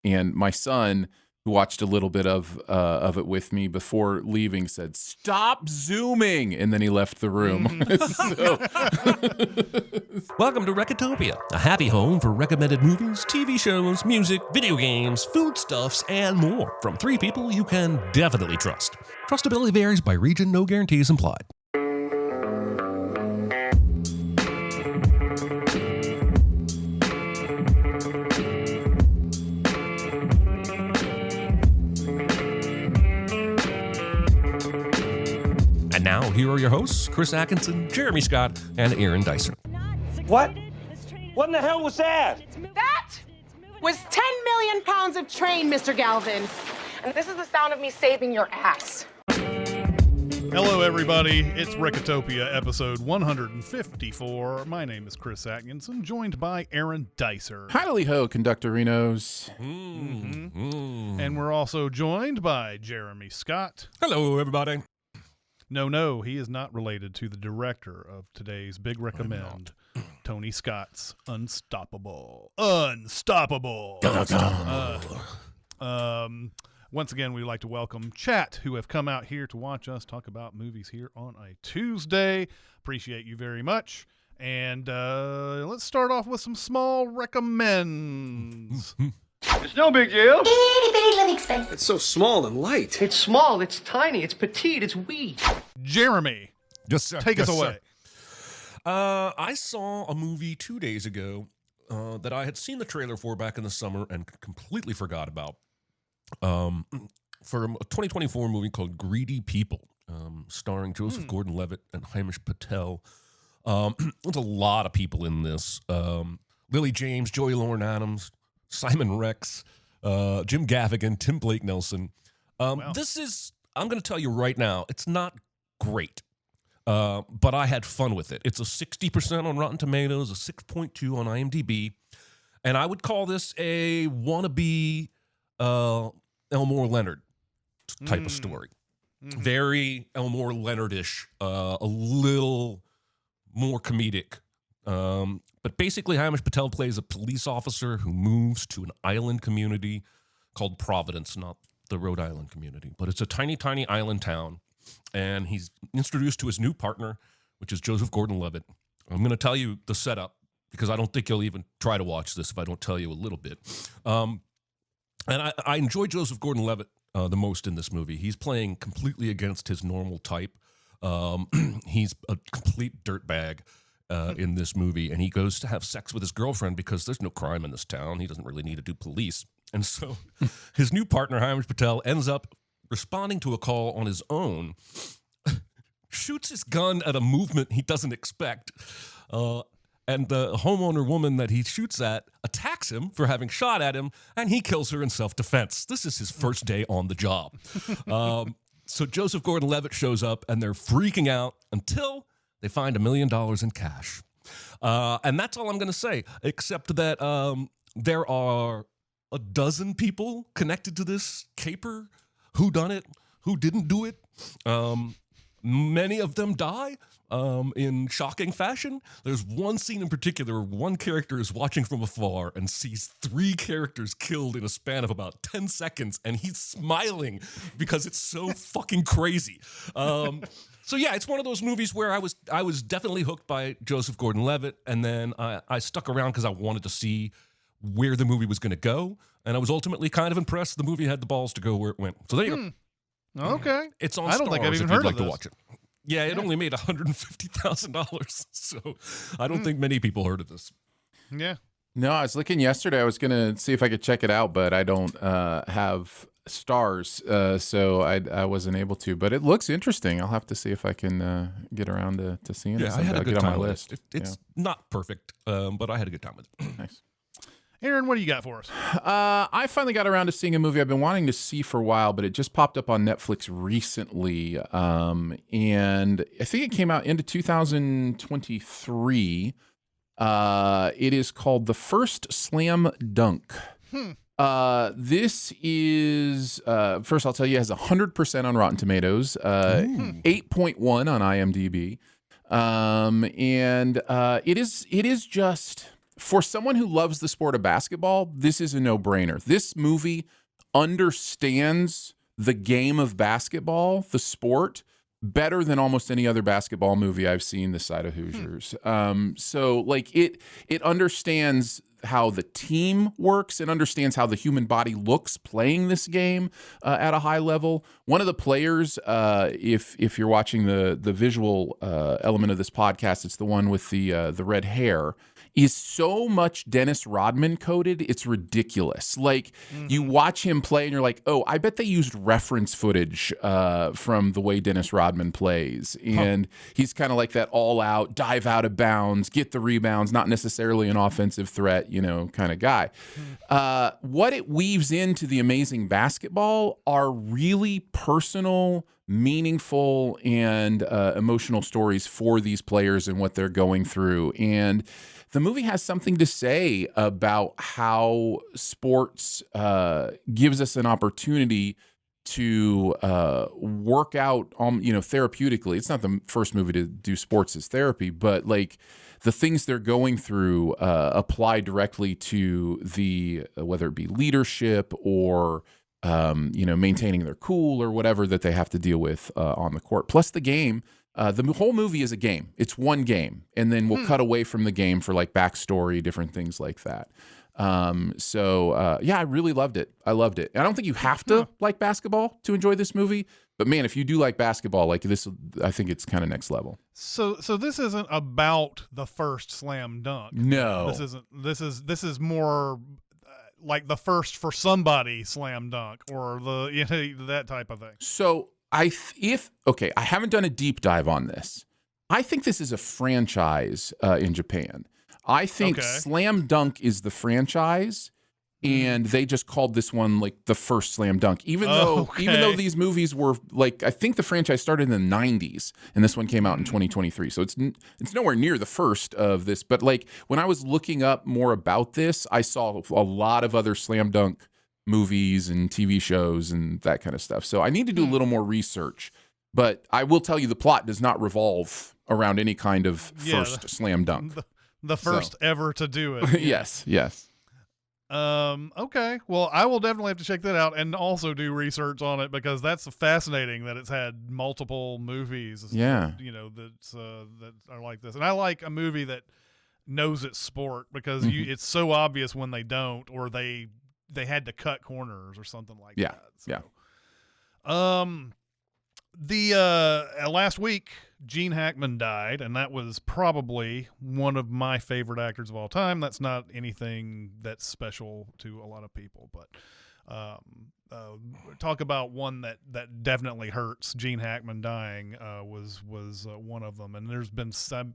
And my son, who watched a little bit of it with me before leaving, said, "Stop zooming," and then he left the room. Welcome to Recotopia, a happy home for recommended movies, TV shows, music, video games, foodstuffs, and more from three people you can definitely trust. Trustability varies by region, no guarantees implied. And now, here are your hosts, Chris Atkinson, Jeremy Scott, and Aaron Dicer. What? What in the hell was that? That was 10 million pounds of train, Mr. Galvin. And this is the sound of me saving your ass. Hello, everybody. It's Recotopia, episode 154. My name is Chris Atkinson, joined by Aaron Dicer. Howdy ho, conductorinos. And we're also joined by Jeremy Scott. Hello, everybody. No, he is not related to the director of today's Big Recommend, Tony Scott's Unstoppable. Once again, we'd like to welcome chat who have come out here to watch us talk about movies here on a Tuesday. Appreciate you very much. And let's start off with some small recommends. It's no big deal. Itty bitty living space. It's so small and light. It's small, it's tiny, it's petite, it's wee. Jeremy, take us away. I saw a movie 2 days ago that I had seen the trailer for back in the summer and completely forgot about. For a 2024 movie called Greedy People, starring Joseph Gordon-Levitt and Hamish Patel. There's a lot of people in this. Lily James, Joey Lauren Adams, Simon Rex, Jim Gaffigan, Tim Blake Nelson. Wow. This is, I'm going to tell you right now, it's not great, but I had fun with it. It's a 60% on Rotten Tomatoes, a 6.2 on IMDb, and I would call this a wannabe Elmore Leonard type of story. Very Elmore Leonard-ish, a little more comedic. But basically, Hamish Patel plays a police officer who moves to an island community called Providence, not the Rhode Island community, but it's a tiny, tiny island town. And he's introduced to his new partner, which is Joseph Gordon-Levitt. I'm going to tell you the setup because I don't think you'll even try to watch this if I don't tell you a little bit. And I enjoy Joseph Gordon-Levitt the most in this movie. He's playing completely against his normal type. He's a complete dirtbag. In this movie, and he goes to have sex with his girlfriend because there's no crime in this town. He doesn't really need to do police. And so his new partner, Hamish Patel, ends up responding to a call on his own, shoots his gun at a movement he doesn't expect, and the homeowner woman that he shoots at attacks him for having shot at him, and he kills her in self-defense. This is his first day on the job. So Joseph Gordon-Levitt shows up, and they're freaking out until they find $1 million in cash. And that's all I'm going to say, except that there are a dozen people connected to this caper. Who done it? Who didn't do it? Many of them die in shocking fashion. There's one scene in particular, one character is watching from afar and sees 3 characters killed in a span of about 10 seconds, and he's smiling because it's so fucking crazy. So yeah, it's one of those movies where I was definitely hooked by Joseph Gordon-Levitt, and then I stuck around because I wanted to see where the movie was going to go, and I was ultimately kind of impressed the movie had the balls to go where it went. So there you go. Okay. It's on I don't Stars think I've even if heard you'd like of to this. watch it. Yeah, it only made $150,000, so I don't think many people heard of this. Yeah. No, I was looking yesterday. I was going to see if I could check it out, but I don't have Stars, so I wasn't able to. But it looks interesting. I'll have to see if I can get around to seeing it. Yeah, I had a good Get time on my with list. it. It's not perfect, but I had a good time with it. Nice. Aaron, what do you got for us? I finally got around to seeing a movie I've been wanting to see for a while, but it just popped up on Netflix recently. And I think it came out into 2023. It is called The First Slam Dunk. This is, first I'll tell you, it has 100% on Rotten Tomatoes, 8.1 on IMDb. And it is just for someone who loves the sport of basketball, this is a no-brainer. This movie understands the game of basketball, the sport, better than almost any other basketball movie I've seen this side of Hoosiers. So like it understands how the team works. It understands how the human body looks playing this game at a high level. One of the players, if you're watching the visual element of this podcast, it's the one with the red hair, is so much Dennis Rodman coded, it's ridiculous. Like, you watch him play and you're like, oh, I bet they used reference footage from the way Dennis Rodman plays. And he's kind of like that all-out, dive out of bounds, get the rebounds, not necessarily an offensive threat, kind of guy. What it weaves into The Amazing Basketball are really personal, meaningful, and emotional stories for these players and what they're going through. And the movie has something to say about how sports gives us an opportunity to work out, therapeutically. It's not the first movie to do sports as therapy, but like the things they're going through apply directly to the whether it be leadership or maintaining their cool or whatever that they have to deal with on the court. Plus the game. The whole movie is a game. It's one game, and then we'll cut away from the game for like backstory, different things like that. I really loved it. I loved it. I don't think you have to like basketball to enjoy this movie, but man, if you do like basketball, like this, I think it's kind of next level. So this isn't about the first slam dunk. No, this isn't. This is more like the first for somebody slam dunk or that type of thing. So I haven't done a deep dive on this. I think this is a franchise in Japan. I think Slam Dunk is the franchise, and they just called this one like the first Slam Dunk. Even though these movies were like, I think the franchise started in the 90s, and this one came out in 2023. So it's nowhere near the first of this. But like when I was looking up more about this, I saw a lot of other Slam Dunk movies and TV shows and that kind of stuff. So I need to do a little more research, but I will tell you the plot does not revolve around any kind of first slam dunk. The first ever to do it. Yes. Okay. Well, I will definitely have to check that out and also do research on it because that's fascinating that it's had multiple movies. Yeah. That are like this. And I like a movie that knows its sport because it's so obvious when they don't, or they had to cut corners or something like that. So, last week, Gene Hackman died, and that was probably one of my favorite actors of all time. That's not anything that's special to a lot of people, but talk about one that definitely hurts. Gene Hackman dying was one of them, and there's been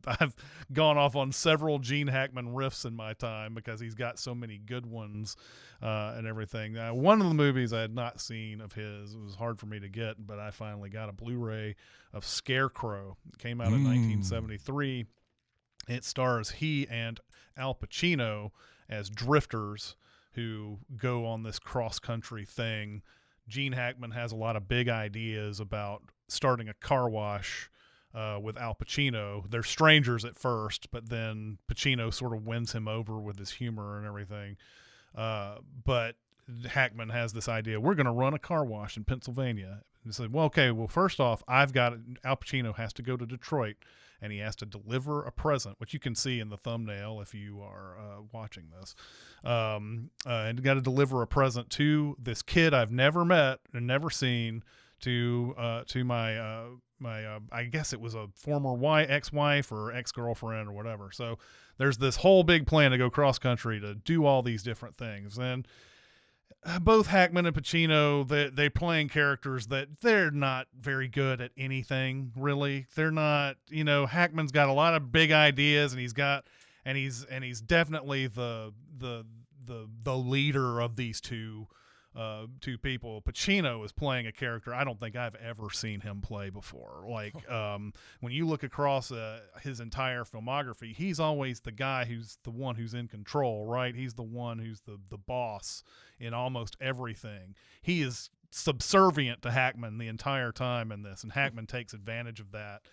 I've gone off on several Gene Hackman riffs in my time because he's got so many good ones and everything. One of the movies I had not seen of his, it was hard for me to get, but I finally got a Blu-ray of Scarecrow. It came out in 1973. It stars he and Al Pacino as drifters who go on this cross-country thing. Gene Hackman has a lot of big ideas about starting a car wash with Al Pacino. They're strangers at first, but then Pacino sort of wins him over with his humor and everything. But Hackman has this idea, we're going to run a car wash in Pennsylvania. And he said, well, first off, Al Pacino has to go to Detroit, and he has to deliver a present, which you can see in the thumbnail if you are watching this. And got to deliver a present to this kid I've never met and never seen, to my I guess it was a former ex-wife or ex-girlfriend or whatever. So there's this whole big plan to go cross country to do all these different things. And both Hackman and Pacino, they playing characters that they're not very good at anything, really. They're not, Hackman's got a lot of big ideas, and he's definitely the leader of these two people. Pacino is playing a character I don't think I've ever seen him play before. Like, when you look across his entire filmography, he's always the guy who's the one who's in control, right? He's the one who's the boss in almost everything. He is subservient to Hackman the entire time in this, and Hackman takes advantage of that.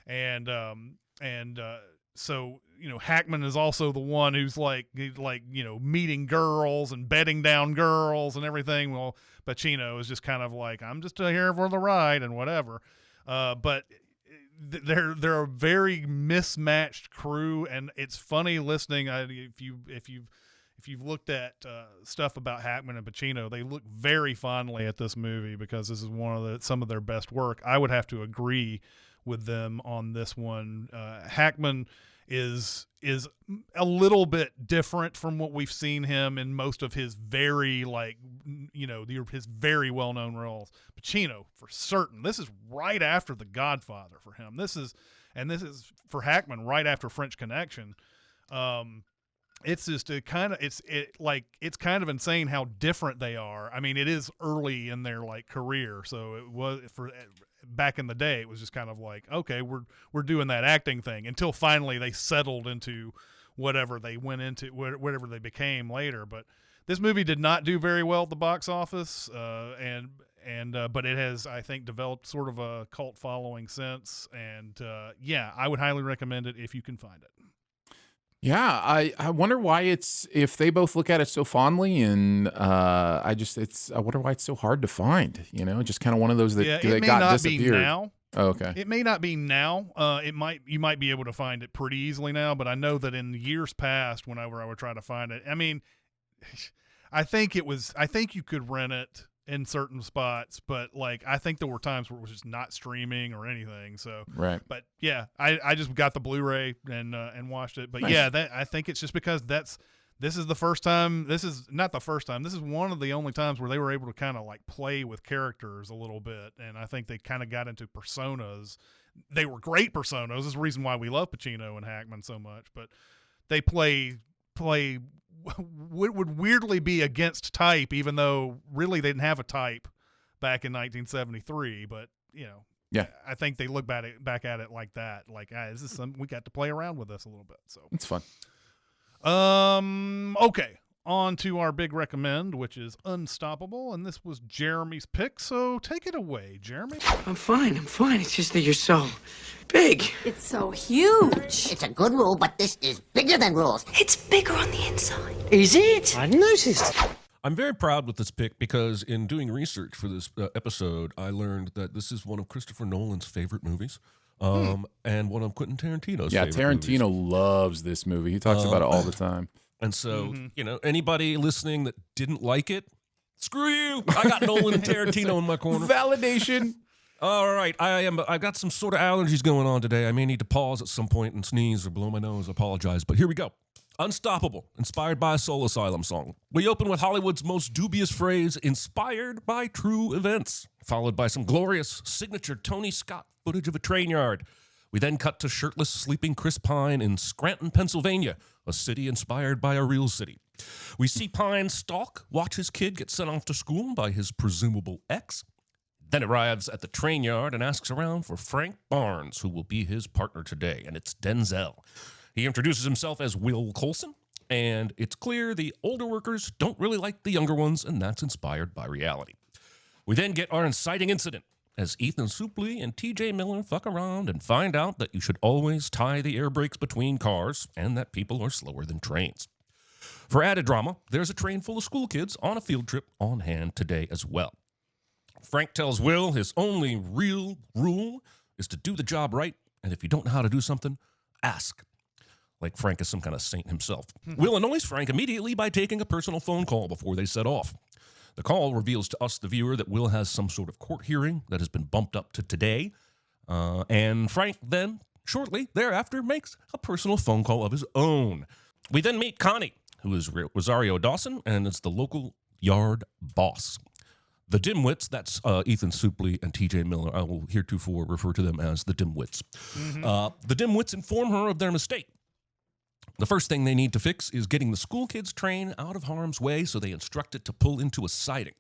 And so Hackman is also the one who's like meeting girls and bedding down girls and everything. Well, Pacino is just kind of like, I'm just here for the ride and whatever. But they're a very mismatched crew, and it's funny listening. If you've looked at stuff about Hackman and Pacino, they look very fondly at this movie because this is some of their best work. I would have to agree with them on this one. Hackman is a little bit different from what we've seen him in most of his very his very well-known roles. Pacino, for certain, this is right after The Godfather for him. This is for Hackman right after French Connection. It's just it's kind of insane how different they are. I mean, it is early in their career, so it was for back in the day. It was just kind of like, okay, we're doing that acting thing until finally they settled into whatever they went into, whatever they became later. But this movie did not do very well at the box office, but it has, I think, developed sort of a cult following since. And I would highly recommend it if you can find it. Yeah, I wonder why if they both look at it so fondly, and I wonder why it's so hard to find. Just kind of one of those that got disappeared. Be now. Oh, okay. It may not be now. You might be able to find it pretty easily now, but I know that in years past, whenever I would try to find it, I mean, I think you could rent it in certain spots, but I think there were times where it was just not streaming or anything. So right. But yeah, I just got the Blu-ray and watched it. But nice. I think it's just because this is the first time. This is not the first time. This is one of the only times where they were able to kind of play with characters a little bit, and I think they kind of got into personas. They were great personas. This is the reason why we love Pacino and Hackman so much. But they play would weirdly be against type, even though really they didn't have a type back in 1973. But yeah, I think they look back at it like that. This is something we got to play around with this a little bit. So it's fun. Okay, on to our big recommend, which is Unstoppable, and this was Jeremy's pick. So take it away, Jeremy. I'm fine. It's just that you're so big. It's so huge. It's a good rule, but this is bigger than rules. It's bigger on the inside. Is it? I noticed. I'm very proud with this pick because in doing research for this episode, I learned that this is one of Christopher Nolan's favorite movies. And one of Quentin Tarantino's favorite Tarantino movies. Loves this movie. He talks about it all the time. And so, anybody listening that didn't like it, screw you. I got Nolan and Tarantino in my corner. Validation. All right. I've got some sort of allergies going on today. I may need to pause at some point and sneeze or blow my nose. I apologize. But here we go. Unstoppable, inspired by a Soul Asylum song. We open with Hollywood's most dubious phrase, inspired by true events, followed by some glorious signature Tony Scott footage of a train yard. We then cut to shirtless, sleeping Chris Pine in Scranton, Pennsylvania, a city inspired by a real city. We see Pine watch his kid get sent off to school by his presumable ex, then arrives at the train yard and asks around for Frank Barnes, who will be his partner today, and it's Denzel. He introduces himself as Will Coulson, and it's clear the older workers don't really like the younger ones, and that's inspired by reality. We then get our inciting incident as Ethan Suplee and TJ Miller fuck around and find out that you should always tie the air brakes between cars and that people are slower than trains. For added drama, there's a train full of school kids on a field trip on hand today as well. Frank tells Will his only real rule is to do the job right, and if you don't know how to do something, ask. Like Frank is some kind of saint himself. Will annoys Frank immediately by taking a personal phone call before they set off. The call reveals to us, the viewer, that Will has some sort of court hearing that has been bumped up to today. And Frank then, shortly thereafter, makes a personal phone call of his own. We then meet Connie, who is Rosario Dawson, and is the local yard boss. The dimwits, that's Ethan Suplee and TJ Miller. I will heretofore refer to them as the dimwits. The dimwits inform her of their mistake. The first thing they need to fix is getting the school kids' train out of harm's way, so they instruct it to pull into a siding.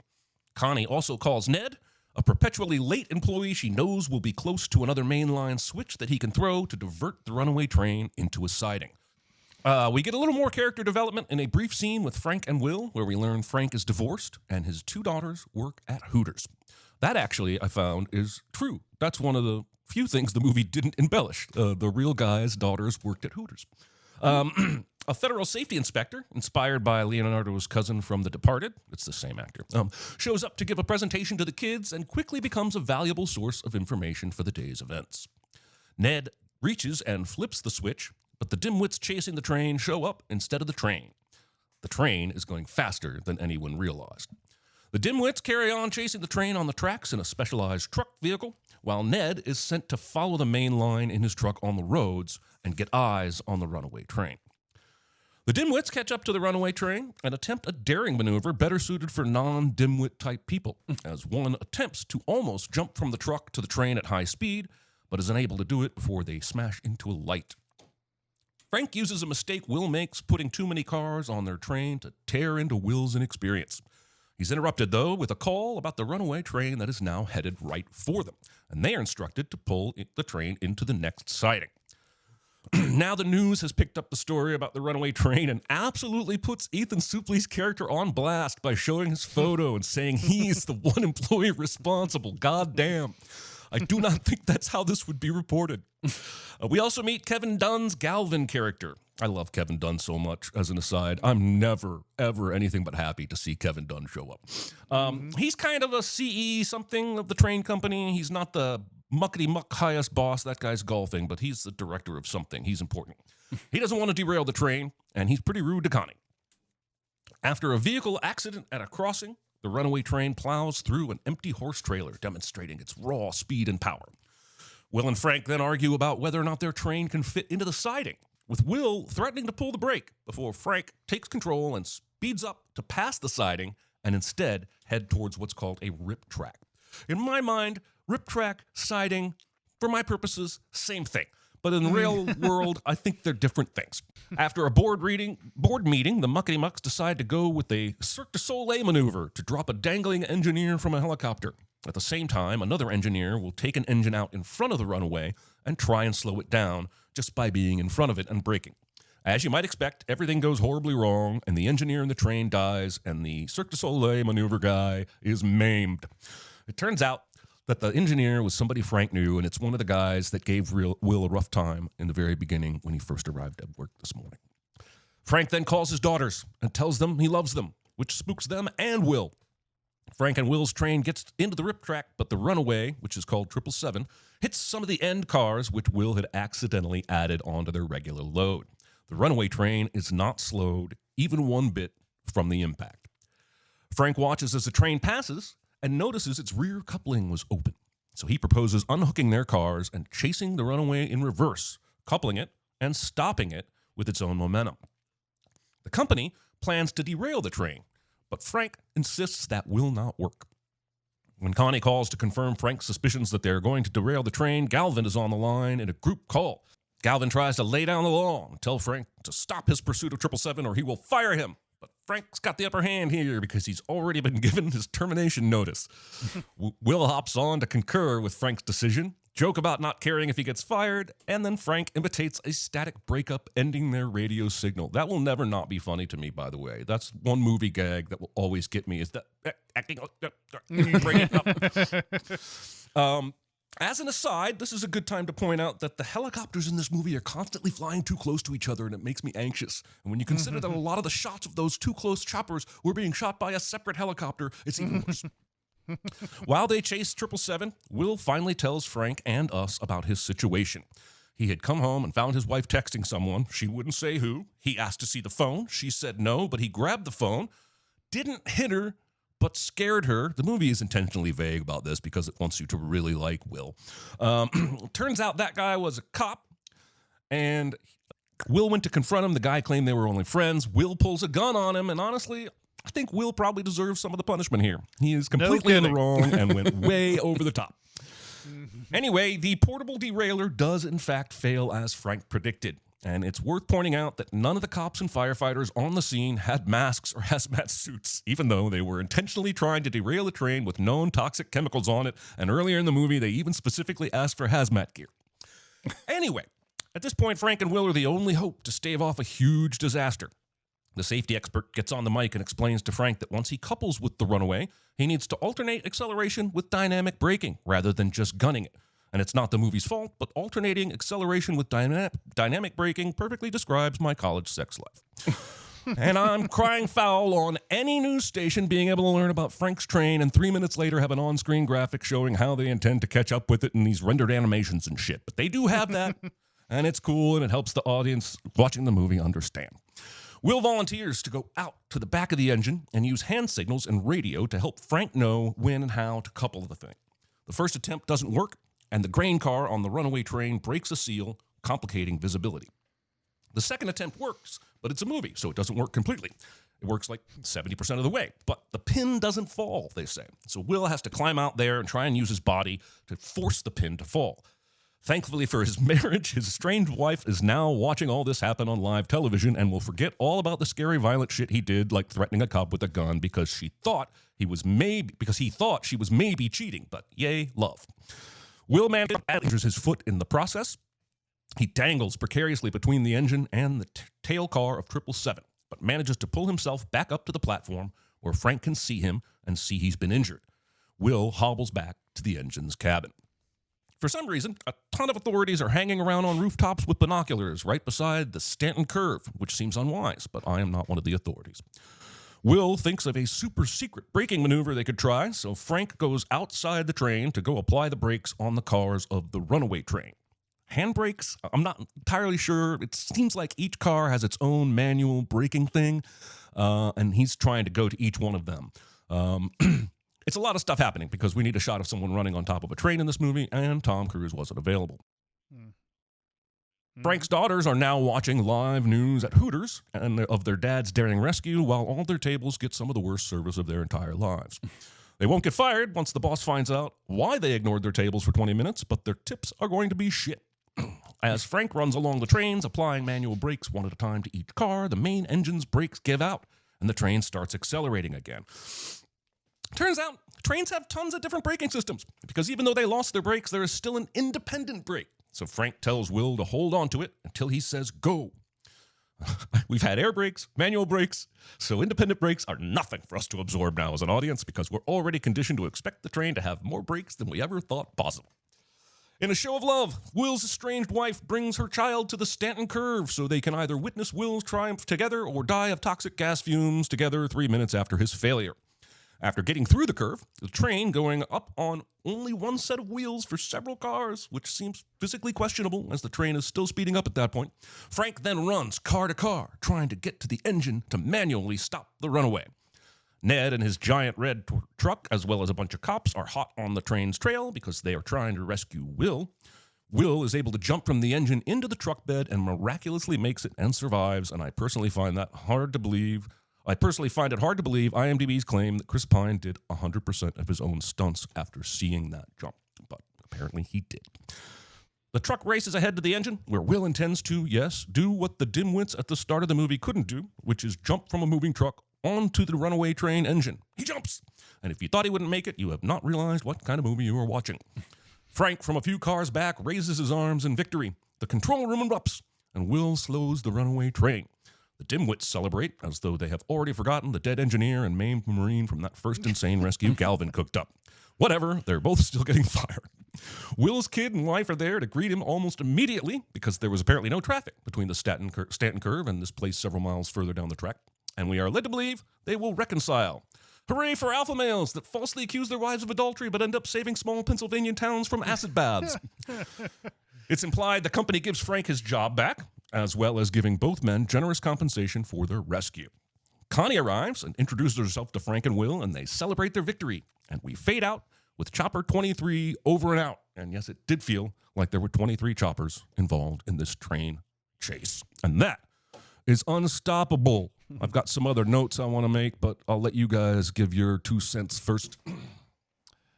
Connie also calls Ned, a perpetually late employee she knows will be close to another mainline switch that he can throw to divert the runaway train into a siding. We get a little more character development in a brief scene with Frank and Will, where we learn Frank is divorced and his two daughters work at Hooters. That actually, I found, is true. That's one of the few things the movie didn't embellish. The real guy's daughters worked at Hooters. A federal safety inspector, inspired by Leonardo's cousin from The Departed, it's the same actor, shows up to give a presentation to the kids and quickly becomes a valuable source of information for the day's events. Ned reaches and flips the switch, but the dimwits chasing the train show up instead of the train. The train is going faster than anyone realized. The dimwits carry on chasing the train on the tracks in a specialized truck vehicle, while Ned is sent to follow the main line in his truck on the roads and get eyes on the runaway train. The dimwits catch up to the runaway train and attempt a daring maneuver better suited for non-dimwit type people, as one attempts to almost jump from the truck to the train at high speed, but is unable to do it before they smash into a light. Frank uses a mistake Will makes, putting too many cars on their train to tear into Will's inexperience. He's interrupted, though, with a call about the runaway train that is now headed right for them, and they are instructed to pull the train into the next siding. Now the news has picked up the story about the runaway train and absolutely puts Ethan Suplee's character on blast by showing his photo and saying he's the one employee responsible. God damn. I do not think that's how this would be reported. We also meet Kevin Dunn's Galvin character. I love Kevin Dunn so much. As an aside, I'm never, ever anything but happy to see Kevin Dunn show up. He's kind of a CE something of the train company. He's not the muckety-muck highest boss. That guy's golfing, but he's the director of something. He's important. He doesn't want to derail the train, and he's pretty rude to Connie. After a vehicle accident at a crossing, the runaway train plows through an empty horse trailer, demonstrating its raw speed and power. Will and Frank then argue about whether or not their train can fit into the siding, with Will threatening to pull the brake before Frank takes control and speeds up to pass the siding and instead head towards what's called a rip track. In my mind, rip track, siding, for my purposes, same thing. But in the real world, I think they're different things. After a board meeting, the Muckety Mucks decide to go with a Cirque du Soleil maneuver to drop a dangling engineer from a helicopter. At the same time, another engineer will take an engine out in front of the runaway and try and slow it down just by being in front of it and braking. As you might expect, everything goes horribly wrong, and the engineer in the train dies, and the Cirque du Soleil maneuver guy is maimed. It turns out that the engineer was somebody Frank knew, and it's one of the guys that gave Will a rough time in the very beginning when he first arrived at work this morning. Frank then calls his daughters and tells them he loves them, which spooks them and Will. Frank and Will's train gets into the rip track, but the runaway, which is called 777, hits some of the end cars, which Will had accidentally added onto their regular load. The runaway train is not slowed even one bit from the impact. Frank watches as the train passes and notices its rear coupling was open. So he proposes unhooking their cars and chasing the runaway in reverse, coupling it and stopping it with its own momentum. The company plans to derail the train, but Frank insists that will not work. When Connie calls to confirm Frank's suspicions that they're going to derail the train, Galvin is on the line in a group call. Galvin tries to lay down the law and tell Frank to stop his pursuit of 777 or he will fire him. But Frank's got the upper hand here because he's already been given his termination notice. Will hops on to concur with Frank's decision, joke about not caring if he gets fired, and then Frank imitates a static breakup ending their radio signal. That will never not be funny to me, by the way. That's one movie gag that will always get me is that acting, bring it up. As an aside, this is a good time to point out that the helicopters in this movie are constantly flying too close to each other, and it makes me anxious. And when you consider that a lot of the shots of those too close choppers were being shot by a separate helicopter, it's even worse. While they chase 777, Will finally tells Frank and us about his situation. He had come home and found his wife texting someone. She wouldn't say who. He asked to see the phone. She said no, but he grabbed the phone, didn't hit her, but scared her. The movie is intentionally vague about this because it wants you to really like Will. Turns out that guy was a cop, and Will went to confront him. The guy claimed they were only friends. Will pulls a gun on him, and honestly, I think Will probably deserves some of the punishment here. He is completely in the wrong and went way over the top. Anyway, the portable derailer does in fact fail as Frank predicted. And it's worth pointing out that none of the cops and firefighters on the scene had masks or hazmat suits, even though they were intentionally trying to derail the train with known toxic chemicals on it. And earlier in the movie, they even specifically asked for hazmat gear. Anyway, at this point, Frank and Will are the only hope to stave off a huge disaster. The safety expert gets on the mic and explains to Frank that once he couples with the runaway, he needs to alternate acceleration with dynamic braking rather than just gunning it. And it's not the movie's fault, but alternating acceleration with dynamic braking perfectly describes my college sex life. And I'm crying foul on any news station being able to learn about Frank's train and 3 minutes later have an on-screen graphic showing how they intend to catch up with it in these rendered animations and shit. But they do have that, and it's cool, and it helps the audience watching the movie understand. Will volunteers to go out to the back of the engine and use hand signals and radio to help Frank know when and how to couple the thing. The first attempt doesn't work, and the grain car on the runaway train breaks a seal, complicating visibility. The second attempt works, but it's a movie, so it doesn't work completely. It works like 70% of the way, but the pin doesn't fall, they say. So Will has to climb out there and try and use his body to force the pin to fall. Thankfully for his marriage, his estranged wife is now watching all this happen on live television and will forget all about the scary, violent shit he did, like threatening a cop with a gun because he thought she was maybe cheating. But yay, love. Will manages his foot in the process. He dangles precariously between the engine and the tail car of 777, but manages to pull himself back up to the platform where Frank can see him and see he's been injured. Will hobbles back to the engine's cabin. For some reason, a ton of authorities are hanging around on rooftops with binoculars right beside the Stanton curve, which seems unwise, but I am not one of the authorities. Will thinks of a super secret braking maneuver they could try, so Frank goes outside the train to go apply the brakes on the cars of the runaway train. Handbrakes, I'm not entirely sure. It seems like each car has its own manual braking thing, and he's trying to go to each one of them. It's a lot of stuff happening because we need a shot of someone running on top of a train in this movie, and Tom Cruise wasn't available. Frank's daughters are now watching live news at Hooters and of their dad's daring rescue while all their tables get some of the worst service of their entire lives. They won't get fired once the boss finds out why they ignored their tables for 20 minutes, but their tips are going to be shit. As Frank runs along the trains, applying manual brakes one at a time to each car, the main engine's brakes give out, and the train starts accelerating again. Turns out, trains have tons of different braking systems, because even though they lost their brakes, there is still an independent brake. So Frank tells Will to hold on to it until he says go. We've had air brakes, manual brakes, so independent brakes are nothing for us to absorb now as an audience, because we're already conditioned to expect the train to have more brakes than we ever thought possible. In a show of love, Will's estranged wife brings her child to the Stanton curve so they can either witness Will's triumph together or die of toxic gas fumes together 3 minutes after his failure. After getting through the curve, the train going up on only one set of wheels for several cars, which seems physically questionable as the train is still speeding up at that point, Frank then runs car to car, trying to get to the engine to manually stop the runaway. Ned and his giant red truck, as well as a bunch of cops, are hot on the train's trail because they are trying to rescue Will. Will is able to jump from the engine into the truck bed and miraculously makes it and survives, and I personally find it hard to believe IMDb's claim that Chris Pine did 100% of his own stunts after seeing that jump, but apparently he did. The truck races ahead to the engine, where Will intends to, yes, do what the dimwits at the start of the movie couldn't do, which is jump from a moving truck onto the runaway train engine. He jumps! And if you thought he wouldn't make it, you have not realized what kind of movie you are watching. Frank, from a few cars back, raises his arms in victory. The control room erupts, and Will slows the runaway train. The dimwits celebrate as though they have already forgotten the dead engineer and maimed Marine from that first insane rescue Galvin cooked up. Whatever, they're both still getting fired. Will's kid and wife are there to greet him almost immediately because there was apparently no traffic between the Stanton curve and this place several miles further down the track. And we are led to believe they will reconcile. Hooray for alpha males that falsely accuse their wives of adultery but end up saving small Pennsylvania towns from acid baths. It's implied the company gives Frank his job back, as well as giving both men generous compensation for their rescue. Connie arrives and introduces herself to Frank and Will, and they celebrate their victory. And we fade out with Chopper 23 over and out. And yes, it did feel like there were 23 choppers involved in this train chase. And that is unstoppable. I've got some other notes I want to make, but I'll let you guys give your 2 cents first.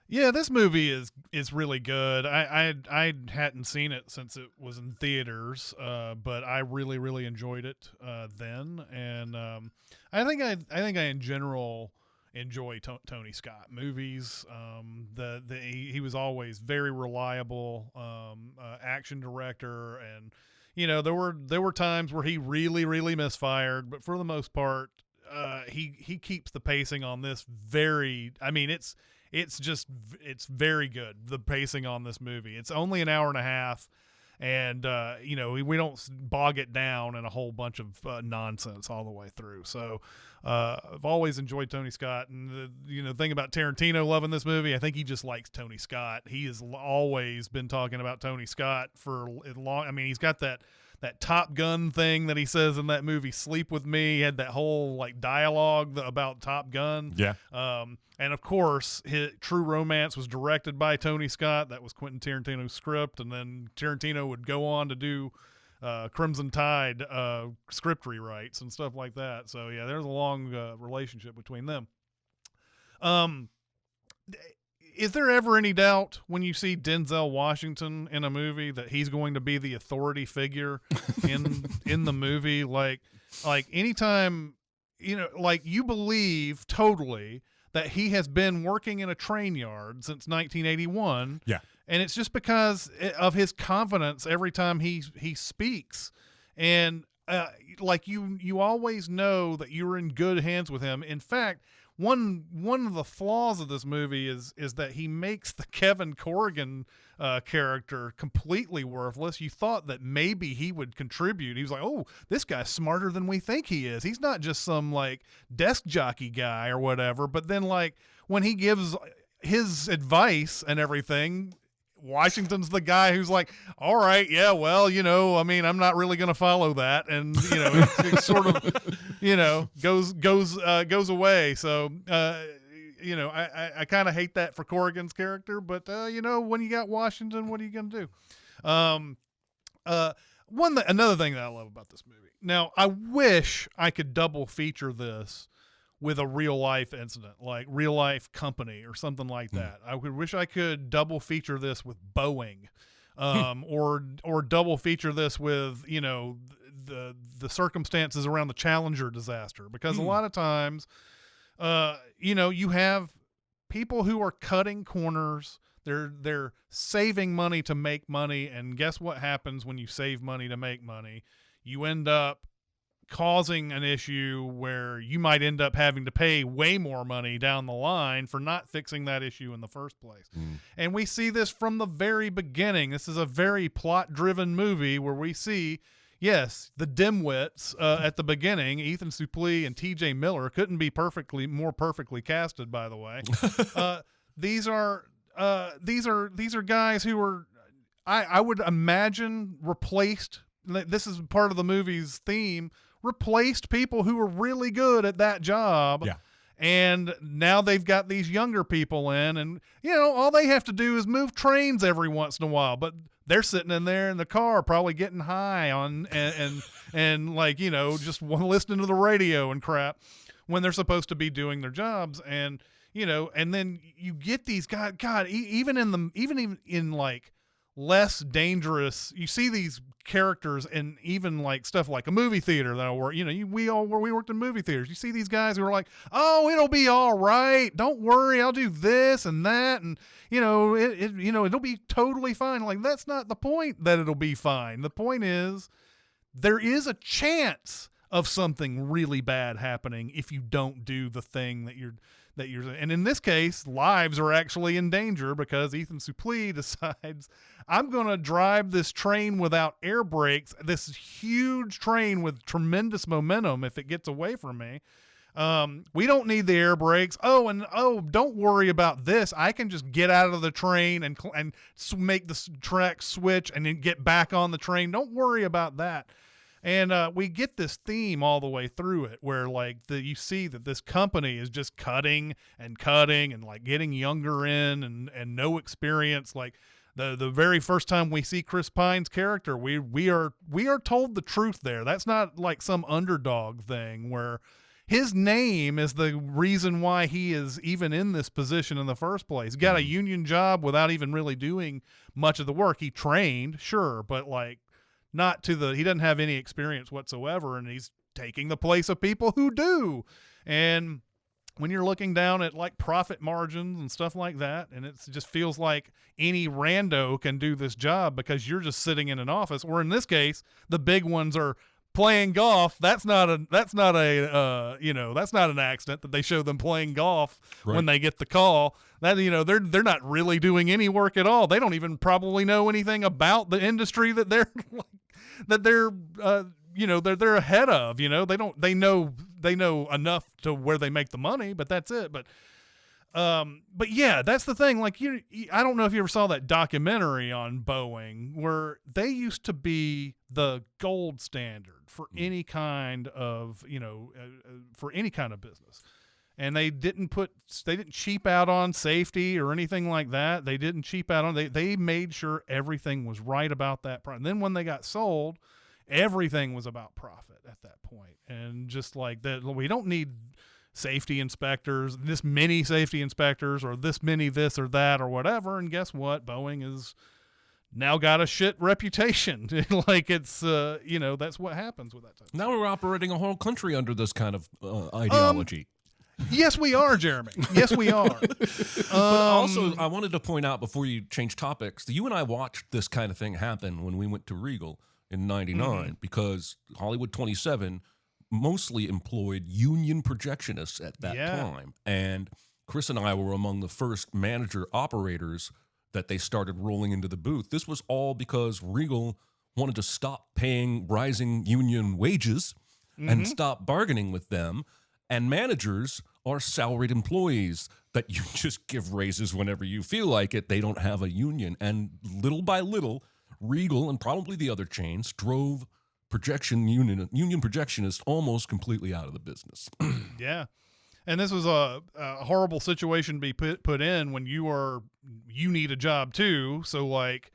Yeah, this movie is really good. I hadn't seen it since it was in theaters, but I really enjoyed it then, and I think I in general enjoy Tony Scott movies. He was always very reliable action director, and you know there were times where he really misfired, but for the most part, he keeps the pacing on this very. I mean, it's it's very good. The pacing on this movie. It's only an hour and a half. And, we don't bog it down in a whole bunch of nonsense all the way through. So I've always enjoyed Tony Scott. And, the thing about Tarantino loving this movie, I think he just likes Tony Scott. He has always been talking about Tony Scott for long. I mean, he's got that Top Gun thing that he says in that movie, Sleep With Me. He had that whole dialogue about Top Gun. Yeah. And of course, True Romance was directed by Tony Scott. That was Quentin Tarantino's script. And then Tarantino would go on to do Crimson Tide script rewrites and stuff like that. So yeah, there's a long relationship between them. Is there ever any doubt when you see Denzel Washington in a movie that he's going to be the authority figure in the movie? Like anytime, you believe totally that he has been working in a train yard since 1981. Yeah. And it's just because of his confidence every time he speaks. And you always know that you're in good hands with him. In fact, one of the flaws of this movie is that he makes the Kevin Corrigan character completely worthless. You thought that maybe he would contribute. He was like, oh, this guy's smarter than we think he is. He's not just some desk jockey guy or whatever. But then when he gives his advice and everything, Washington's the guy who's like, all right, yeah, well, I'm not really going to follow that. And, it's sort of, goes away. So, I kind of hate that for Corrigan's character, but, when you got Washington, what are you going to do? Another thing that I love about this movie. Now, I wish I could double feature this with a real life incident, like Real Life Company or something like that. I wish I could double feature this with Boeing, or double feature this with, the circumstances around the Challenger disaster, because a lot of times, you have people who are cutting corners. They're saving money to make money. And guess what happens when you save money to make money? You end up causing an issue where you might end up having to pay way more money down the line for not fixing that issue in the first place. And we see this from the very beginning. This is a very plot-driven movie where we see, yes, the dimwits at the beginning. Ethan Suplee and T.J. Miller couldn't be more perfectly casted, by the way. These are guys who were, I would imagine, replaced. This is part of the movie's theme. Replaced people who were really good at that job. Yeah. And now they've got these younger people in, and all they have to do is move trains every once in a while, but they're sitting in there in the car probably getting high on and just listening to the radio and crap when they're supposed to be doing their jobs. And and then you get these guys, even in less dangerous, you see these characters in even stuff like a movie theater that I work, we worked in movie theaters. You see these guys who are like, oh, it'll be all right. Don't worry. I'll do this and that. And, it'll be totally fine. That's not the point that it'll be fine. The point is there is a chance of something really bad happening if you don't do the thing that you're, and in this case, lives are actually in danger because Ethan Suplee decides, I'm going to drive this train without air brakes, this huge train with tremendous momentum if it gets away from me. We don't need the air brakes. Don't worry about this. I can just get out of the train and make the track switch and then get back on the train. Don't worry about that. And we get this theme all the way through it where you see that this company is just cutting and getting younger in and no experience. The very first time we see Chris Pine's character, we are told the truth there. That's not some underdog thing where his name is the reason why he is even in this position in the first place. He got a union job without even really doing much of the work. He trained, sure, but he doesn't have any experience whatsoever, and he's taking the place of people who do. And when you're looking down at profit margins and stuff like that, and it just feels like any rando can do this job because you're just sitting in an office, or in this case, the big ones are playing golf, that's not an accident that they show them playing golf when they get the call. That, they're not really doing any work at all. They don't even probably know anything about the industry that they're they're ahead of. They know enough to where they make the money, but that's it. But yeah, that's the thing. Like, I don't know if you ever saw that documentary on Boeing where they used to be the gold standard for any kind of, for any kind of business. And they didn't cheap out on safety or anything like that. They didn't cheap out on, they made sure everything was right about that. And then when they got sold, everything was about profit at that point. And just like that, we don't need safety inspectors, this many safety inspectors, or this many this or that or whatever. And guess what? Boeing has now got a shit reputation. Like, it's that's what happens with that type of now stuff. We're operating a whole country under this kind of ideology. Yes, we are, Jeremy. Yes, we are. But also, I wanted to point out before you change topics that you and I watched this kind of thing happen when we went to Regal in '99 because Hollywood 27 mostly employed union projectionists at that time. And Chris and I were among the first manager operators that they started rolling into the booth. This was all because Regal wanted to stop paying rising union wages and stop bargaining with them. And managers are salaried employees that you just give raises whenever you feel like it. They don't have a union. And little by little, Regal and probably the other chains drove union projectionists almost completely out of the business. Yeah. And this was a horrible situation to be put in when you need a job too. So like,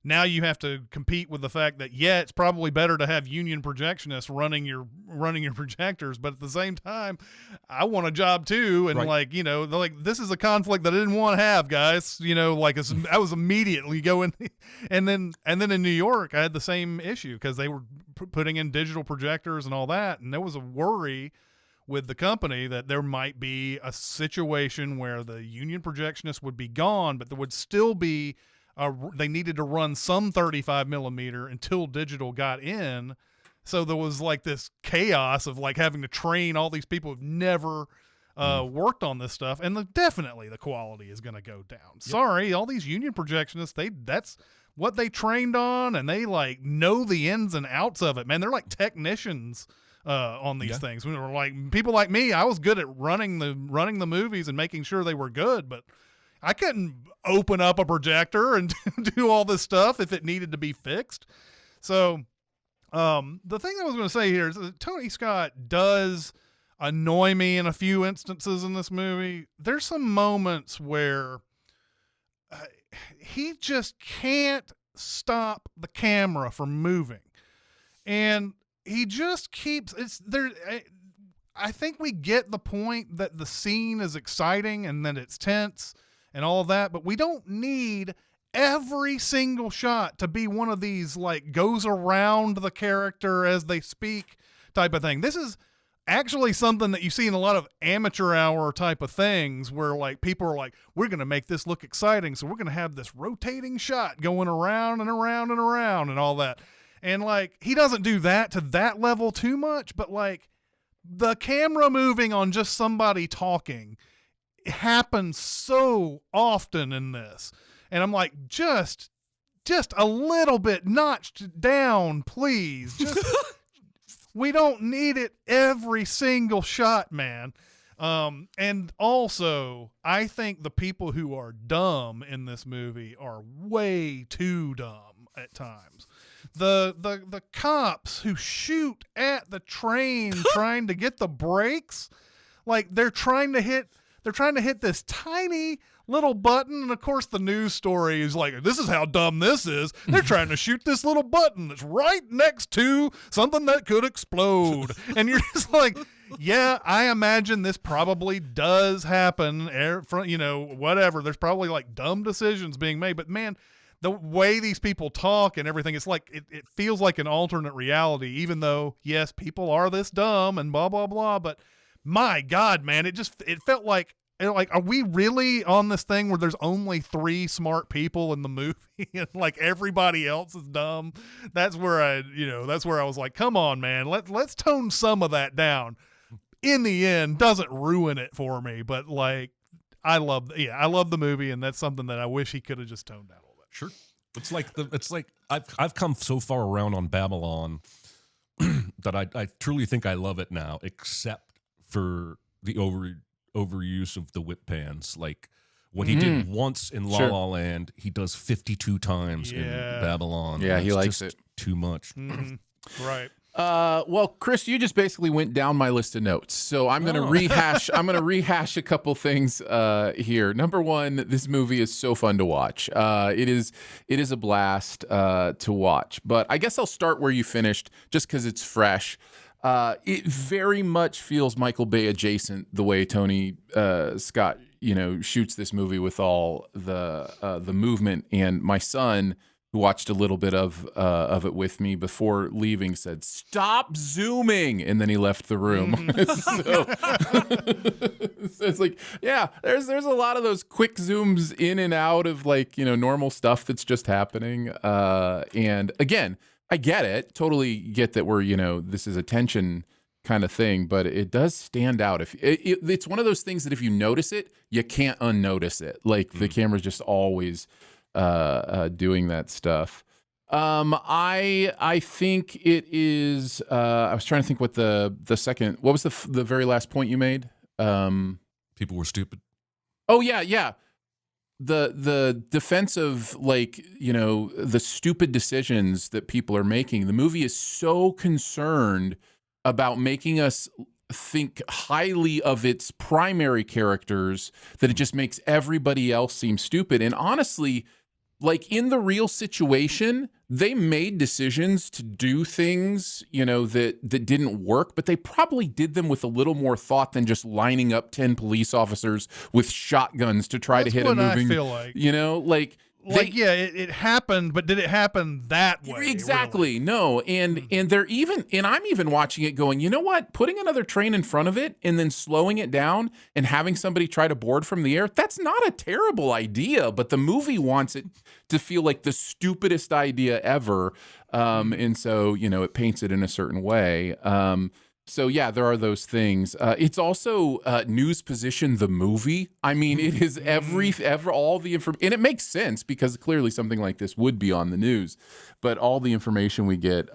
now you have to compete with the fact that, it's probably better to have union projectionists running your projectors, but at the same time, I want a job too. And this is a conflict that I didn't want to have, guys. I was immediately going, and then in New York, I had the same issue because they were putting in digital projectors and all that. And there was a worry with the company that there might be a situation where the union projectionist would be gone, but there would still be they needed to run some 35 millimeter until digital got in. So there was like this chaos of like having to train all these people who've never worked on this stuff. And definitely the quality is going to go down. Yep. Sorry, all these union projectionists, that's what they trained on, and they like know the ins and outs of it, man. They're like technicians on these things. We were like people like me. I was good at running the movies and making sure they were good, but I couldn't open up a projector and do all this stuff if it needed to be fixed. So the thing I was going to say here is that Tony Scott does annoy me in a few instances in this movie. There's some moments where he just can't stop the camera from moving. And he just keeps I think we get the point that the scene is exciting and that it's tense and all of that, but we don't need every single shot to be one of these like goes around the character as they speak type of thing. This is actually something that you see in a lot of amateur hour type of things where like people are like, we're going to make this look exciting, so we're going to have this rotating shot going around and around and around and all that. And like, he doesn't do that to that level too much, but like the camera moving on just somebody talking happens so often in this. And I'm like, just a little bit notched down, please. Just, we don't need it every single shot, man. And also, I think the people who are dumb in this movie are way too dumb at times. The cops who shoot at the train trying to get the brakes, like they're trying to hit this tiny little button. And of course the news story is like, this is how dumb this is. They're trying to shoot this little button that's right next to something that could explode. And you're just like, yeah, I imagine this probably does happen. Whatever. There's probably like dumb decisions being made, but man, the way these people talk and everything, it's like, it feels like an alternate reality, even though yes, people are this dumb and blah, blah, blah. But my God, man, it felt like like, are we really on this thing where there's only 3 smart people in the movie and like everybody else is dumb? That's where I was like, come on, man, let's tone some of that down. In the end, doesn't ruin it for me, but like, I love the movie, and that's something that I wish he could have just toned down a little bit. Sure. It's like I've come so far around on Babylon that I truly think I love it now, except for the overuse of the whip pans. Like what he did once in La La Land, he does 52 times in Babylon. Yeah, he likes just it too much. Right. Well, Chris, you just basically went down my list of notes, so I'm going to rehash. I'm going to rehash a couple things here. Number one, this movie is so fun to watch. It is a blast to watch. But I guess I'll start where you finished, just because it's fresh. It very much feels Michael Bay adjacent, the way Tony Scott, shoots this movie with all the movement. And my son, who watched a little bit of it with me before leaving, said, "Stop zooming," and then he left the room. So it's like, yeah, there's a lot of those quick zooms in and out of like normal stuff that's just happening. And again, I get it, totally get that we're this is a tension kind of thing, but it does stand out. If it's one of those things that if you notice it, you can't unnotice it. Like the camera's just always doing that stuff. I think it is. I was trying to think what the second. What was the very last point you made? People were stupid. Oh yeah. The defense of the stupid decisions that people are making. The movie is so concerned about making us think highly of its primary characters that it just makes everybody else seem stupid. And honestly, like in the real situation, they made decisions to do things, that didn't work, but they probably did them with a little more thought than just lining up 10 police officers with shotguns to try to hit a moving. I feel like. It happened, but did it happen that way? Exactly. Really? No. And I'm even watching it going, you know what? Putting another train in front of it and then slowing it down and having somebody try to board from the air, that's not a terrible idea, but the movie wants it to feel like the stupidest idea ever. And so, it paints it in a certain way. So yeah, there are those things. It's also news position the movie. I mean, it is all the information, and it makes sense because clearly something like this would be on the news. But all the information we get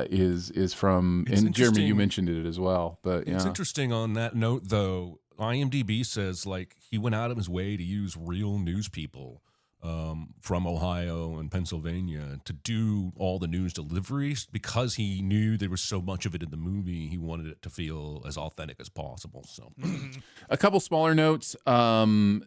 is from. And Jeremy, you mentioned it as well. But it's interesting on that note, though. IMDb says he went out of his way to use real news people from Ohio and Pennsylvania to do all the news deliveries because he knew there was so much of it in the movie. He wanted it to feel as authentic as possible. So, a couple smaller notes. It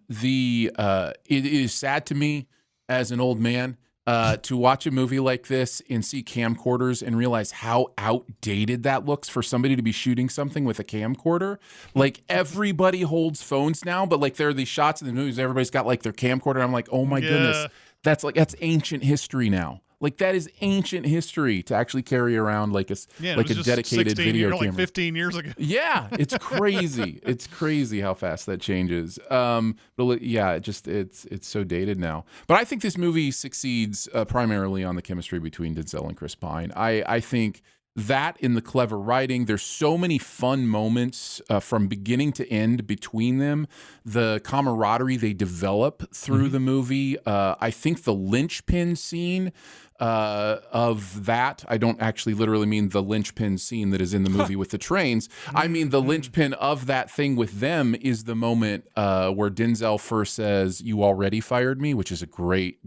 is sad to me as an old man to watch a movie like this and see camcorders and realize how outdated that looks for somebody to be shooting something with a camcorder. Like everybody holds phones now, but like there are these shots in the movies, everybody's got like their camcorder. I'm like, oh my goodness, that's ancient history now. Like that is ancient history to actually carry around like a dedicated video camera. Like 15 years ago. Yeah, it's crazy. It's crazy how fast that changes. But yeah, it's so dated now. But I think this movie succeeds primarily on the chemistry between Denzel and Chris Pine. I think that in the clever writing, there's so many fun moments from beginning to end between them. The camaraderie they develop through the movie. I think the linchpin scene of that, I don't actually literally mean the linchpin scene that is in the movie with the trains. I mean the linchpin of that thing with them is the moment where Denzel first says, "You already fired me," which is a great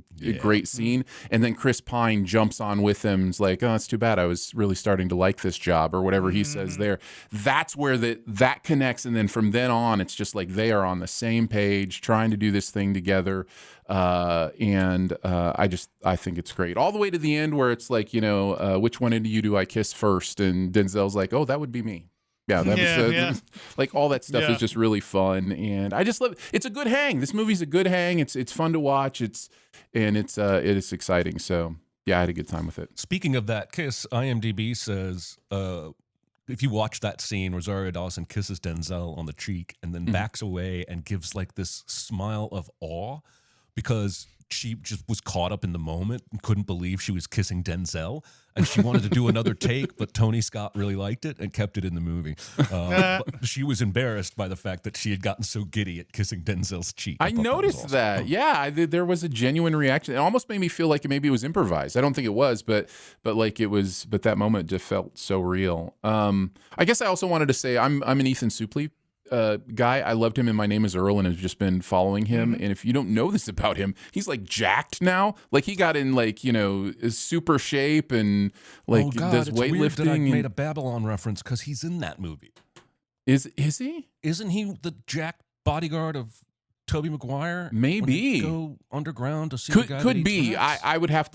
scene. And then Chris Pine jumps on with him and is like, "Oh, it's too bad. I was really starting to like this job," or whatever he says there. That's where that connects. And then from then on, it's just like they are on the same page trying to do this thing together. I think it's great all the way to the end where it's like, which one of you do I kiss first? And Denzel's like, "Oh, that would be me." Yeah, like all that stuff is just really fun, and I just love it. It's a good hang. This movie's a good hang. It's fun to watch. It is exciting. So yeah, I had a good time with it. Speaking of that kiss, IMDb says if you watch that scene, Rosario Dawson kisses Denzel on the cheek and then backs away and gives like this smile of awe because she just was caught up in the moment and couldn't believe she was kissing Denzel, and she wanted to do another take, but Tony Scott really liked it and kept it in the movie. But she was embarrassed by the fact that she had gotten so giddy at kissing Denzel's cheek. I noticed that. Yeah, there was a genuine reaction. It almost made me feel like maybe it was improvised. I don't think it was, but like it was. But that moment just felt so real. I guess I also wanted to say I'm an Ethan Suplee guy. I loved him in My Name is Earl and have just been following him. And if you don't know this about him, he's like jacked now. Like he got in like, super shape and like does weightlifting. Weird that I made a Babylon reference because he's in that movie. Is he? Isn't he the jacked bodyguard of Tobey Maguire? Maybe go underground to see the guy could that be. eats rats? I would have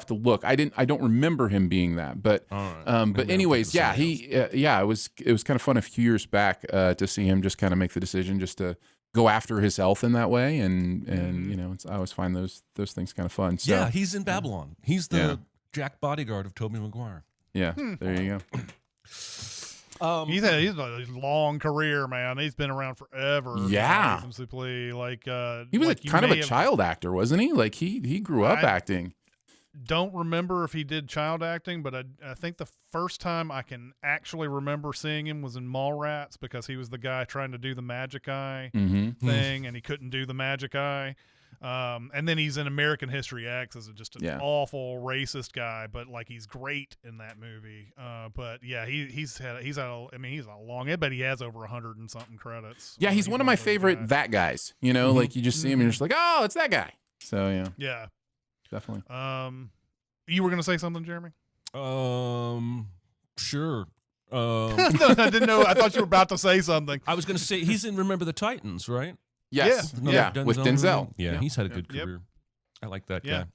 to look. I don't remember him being that. But but anyways, yeah, it was kind of fun a few years back to see him just kind of make the decision just to go after his health in that way, and I always find those things kind of fun. So, yeah, he's in Babylon. He's the jacked bodyguard of Tobey Maguire. Yeah, there you go. He's had a long career, man. He's been around forever. Yeah, Suplee, he was kind of a child actor, wasn't he? Like he grew up acting. Don't remember if he did child acting, but I think the first time I can actually remember seeing him was in Mallrats because he was the guy trying to do the magic eye thing, and he couldn't do the magic eye. And then he's in American History X as just an awful racist guy, but like he's great in that movie. But yeah, he's had a long. I bet he has over 100 and something credits. Yeah, he's one of my favorite that guys. Like you just see him and you're just like, oh, it's that guy. So yeah, definitely. You were gonna say something, Jeremy? Sure. I didn't know. I thought you were about to say something. I was gonna say he's in Remember the Titans, right? Yes. Yeah. With Denzel. Yeah, he's had a good career. I like that guy.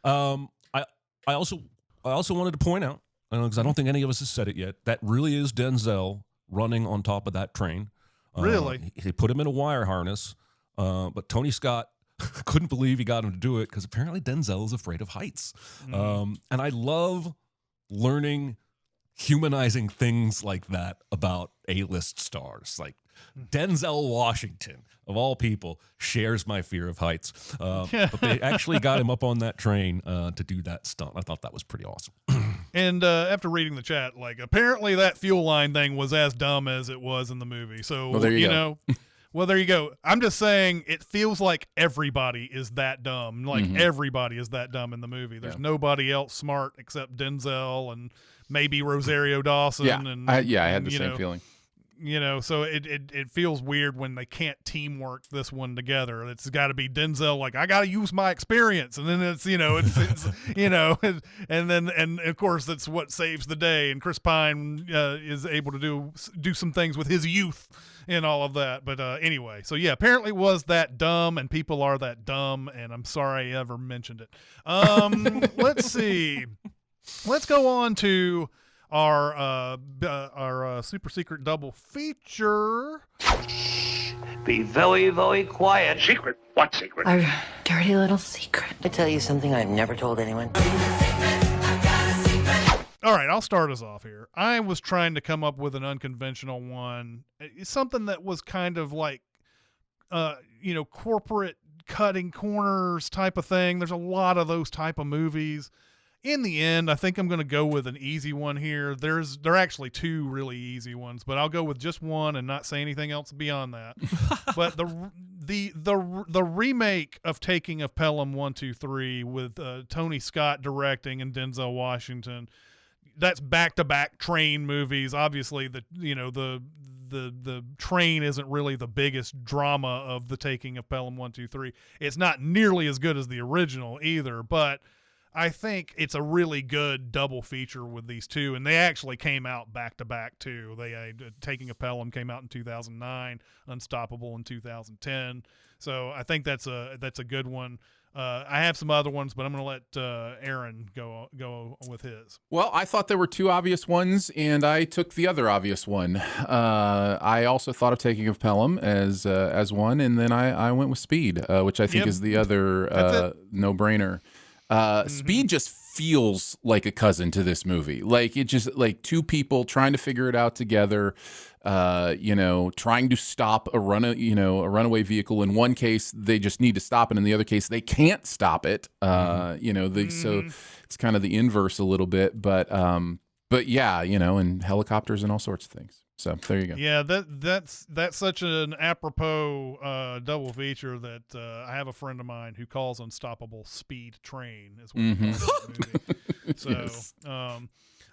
I also wanted to point out, because I don't think any of us has said it yet, that really is Denzel running on top of that train. Really? They put him in a wire harness, but Tony Scott couldn't believe he got him to do it because apparently Denzel is afraid of heights. And I love learning humanizing things like that about A-list stars. Like Denzel Washington, of all people, shares my fear of heights. But they actually got him up on that train to do that stunt. I thought that was pretty awesome. And after reading the chat, apparently that fuel line thing was as dumb as it was in the movie. So, well, there you go. Well, there you go. I'm just saying it feels like everybody is that dumb. Like everybody is that dumb in the movie. There's nobody else smart except Denzel and maybe Rosario Dawson. Yeah, and I had the same feeling. So it feels weird when they can't teamwork this one together. It's got to be Denzel, like, I got to use my experience, and then it's and of course that's what saves the day. And Chris Pine is able to do some things with his youth and all of that. But anyway, so yeah, apparently was that dumb, and people are that dumb, and I'm sorry I ever mentioned it. Let's see. Let's go on to our super secret double feature. Be very, very quiet. Secret? What secret? Our dirty little secret. I tell you something I've never told anyone. All right, I'll start us off here. I was trying to come up with an unconventional one. It's something that was kind of like, corporate cutting corners type of thing. There's a lot of those type of movies. In the end, I think I'm going to go with an easy one here. There are actually two really easy ones, but I'll go with just one and not say anything else beyond that. But the remake of Taking of Pelham 1, 2, 3 with Tony Scott directing and Denzel Washington, that's back-to-back train movies. Obviously, the train isn't really the biggest drama of the Taking of Pelham 1, 2, 3. It's not nearly as good as the original either, but I think it's a really good double feature with these two, and they actually came out back to back too. Taking a Pelham came out in 2009, Unstoppable in 2010. So I think that's a good one. I have some other ones, but I'm going to let Aaron go with his. Well, I thought there were two obvious ones, and I took the other obvious one. I also thought of Taking of Pelham as one, and then I went with Speed, which I think is the other no-brainer. Speed just feels like a cousin to this movie. Like, it just, like, two people trying to figure it out together, trying to stop a runaway vehicle. In one case, they just need to stop it. In the other case, they can't stop it. So it's kind of the inverse a little bit, but yeah, and helicopters and all sorts of things. So there you go. Yeah, that's such an apropos double feature that I have a friend of mine who calls Unstoppable Speed Train is what he calls that movie. So Yes.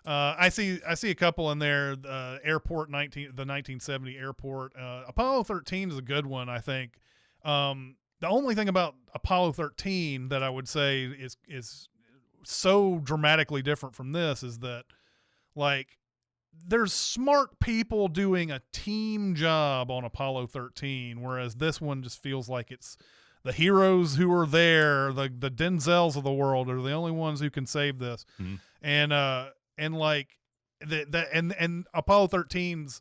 I see a couple in there. The 1970 airport. Apollo 13 is a good one, I think. The only thing about Apollo 13 that I would say is so dramatically different from this is that, like, there's smart people doing a team job on Apollo 13, whereas this one just feels like it's the heroes who are there, the Denzels of the world are the only ones who can save this. Mm-hmm. And like and Apollo 13's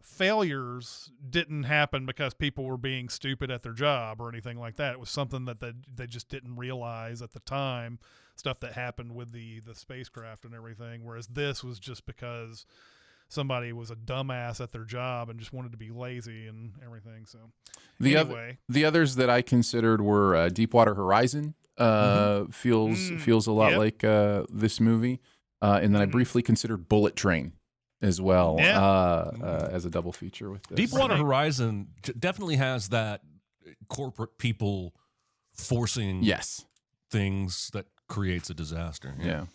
failures didn't happen because people were being stupid at their job or anything like that. It was something that they just didn't realize at the time, stuff that happened with the spacecraft and everything, whereas this was just because somebody was a dumbass at their job and just wanted to be lazy and everything. So The others that I considered were Deepwater Horizon. Feels a lot like this movie. And then I briefly considered Bullet Train as well, as a double feature with this. Deepwater Horizon definitely has that corporate people forcing things that creates a disaster. Yeah.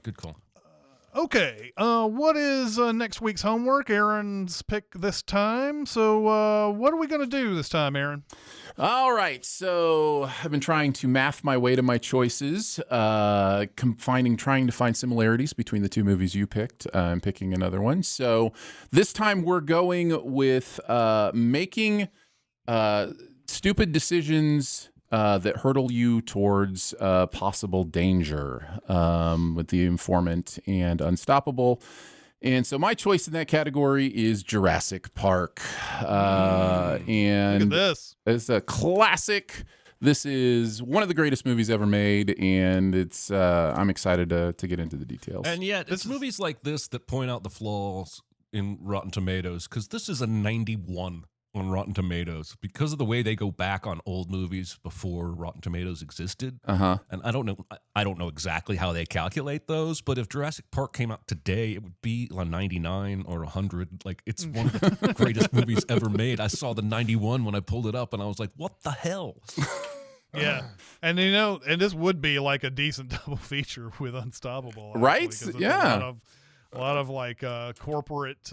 Good call. Okay, what is next week's homework? Aaron's pick this time. So what are we going to do this time, Aaron? All right, so I've been trying to math my way to my choices, trying to find similarities between the two movies you picked. I'm picking another one. So this time we're going with making stupid decisions that hurtle you towards possible danger, with The Informant and Unstoppable. And so my choice in that category is Jurassic Park. And look at this. It's a classic. This is one of the greatest movies ever made, and it's I'm excited to get into the details. And yet, it's movies like this that point out the flaws in Rotten Tomatoes, because this is a 91 on Rotten Tomatoes because of the way they go back on old movies before Rotten Tomatoes existed. And I don't know exactly how they calculate those, but if Jurassic Park came out today, it would be a 99 or 100. Like, it's one of the greatest movies ever made. I saw the 91 when I pulled it up, and I was like, what the hell? Yeah. And and this would be like a decent double feature with Unstoppable. Right? It's Yeah. A lot of like corporate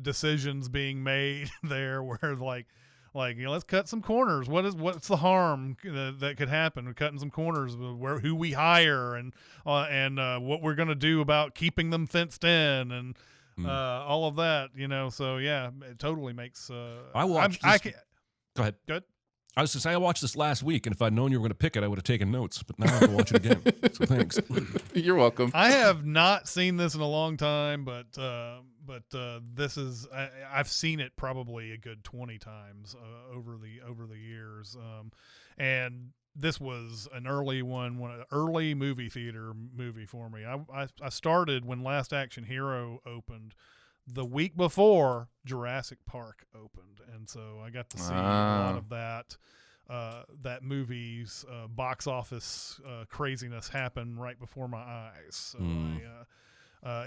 decisions being made there, where like let's cut some corners. What's the harm that could happen? We're cutting some corners with who we hire and what we're gonna do about keeping them fenced in and all of that. So yeah, it totally makes. I watched. Go ahead. Good. I was to say I watched this last week, and if I'd known you were going to pick it, I would have taken notes. But now I have to watch it again. So thanks. You're welcome. I have not seen this in a long time, but this is I've seen it probably a good 20 times over the years, and this was an early early movie theater movie for me. I started when Last Action Hero opened. The week before Jurassic Park opened, and so I got to see a lot of that movie's box office craziness happen right before my eyes.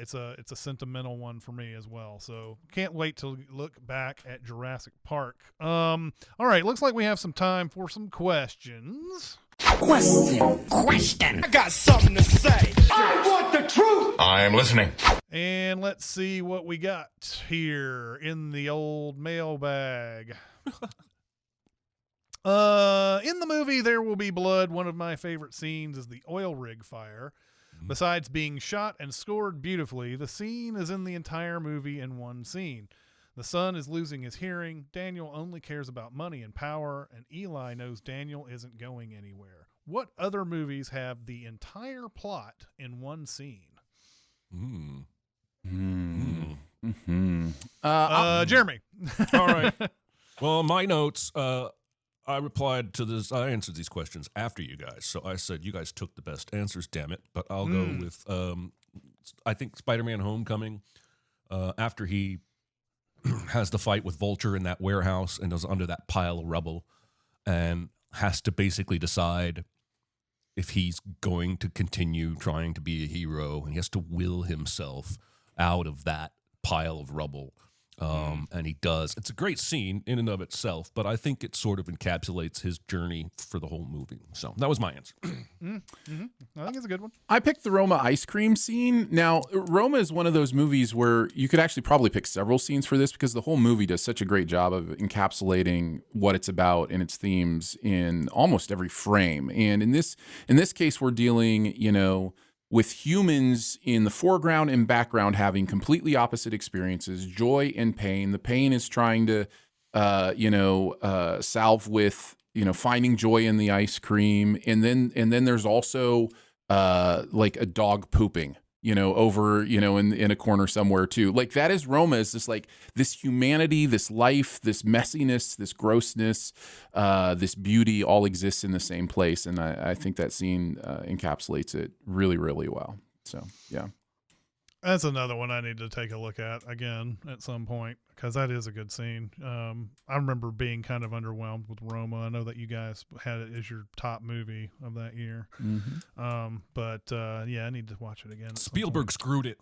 So it's a sentimental one for me as well. So can't wait to look back at Jurassic Park. All right, looks like we have some time for some questions. Question. I got something to say. I want the truth. I am listening. And let's see what we got here in the old mailbag. In the movie There Will Be Blood, one of my favorite scenes is the oil rig fire. Besides being shot and scored beautifully, the scene is in the entire movie in one scene. The son is losing his hearing, Daniel only cares about money and power, and Eli knows Daniel isn't going anywhere. What other movies have the entire plot in one scene? Jeremy. All right. Well, my notes, I replied to this. I answered these questions after you guys. So I said, you guys took the best answers, damn it. But I'll go with, I think Spider-Man Homecoming, after he has the fight with Vulture in that warehouse and is under that pile of rubble and has to basically decide if he's going to continue trying to be a hero, and he has to will himself out of that pile of rubble. And he does. It's a great scene in and of itself, but I think it sort of encapsulates his journey for the whole movie. So that was my answer. I think it's a good one. I picked the Roma ice cream scene. Now, Roma is one of those movies where you could actually probably pick several scenes for this, because the whole movie does such a great job of encapsulating what it's about and its themes in almost every frame. And in this case, we're dealing, with humans in the foreground and background having completely opposite experiences, joy and pain. The pain is trying to, salve with, finding joy in the ice cream. And then there's also like a dog pooping, over, in a corner somewhere too. Like that is Roma, is just like this humanity, this life, this messiness, this grossness, this beauty all exists in the same place. And I think that scene encapsulates it really, really well. So, yeah. That's another one I need to take a look at again at some point, because that is a good scene. I remember being kind of underwhelmed with Roma. I know that you guys had it as your top movie of that year. But I need to watch it again. Spielberg screwed it.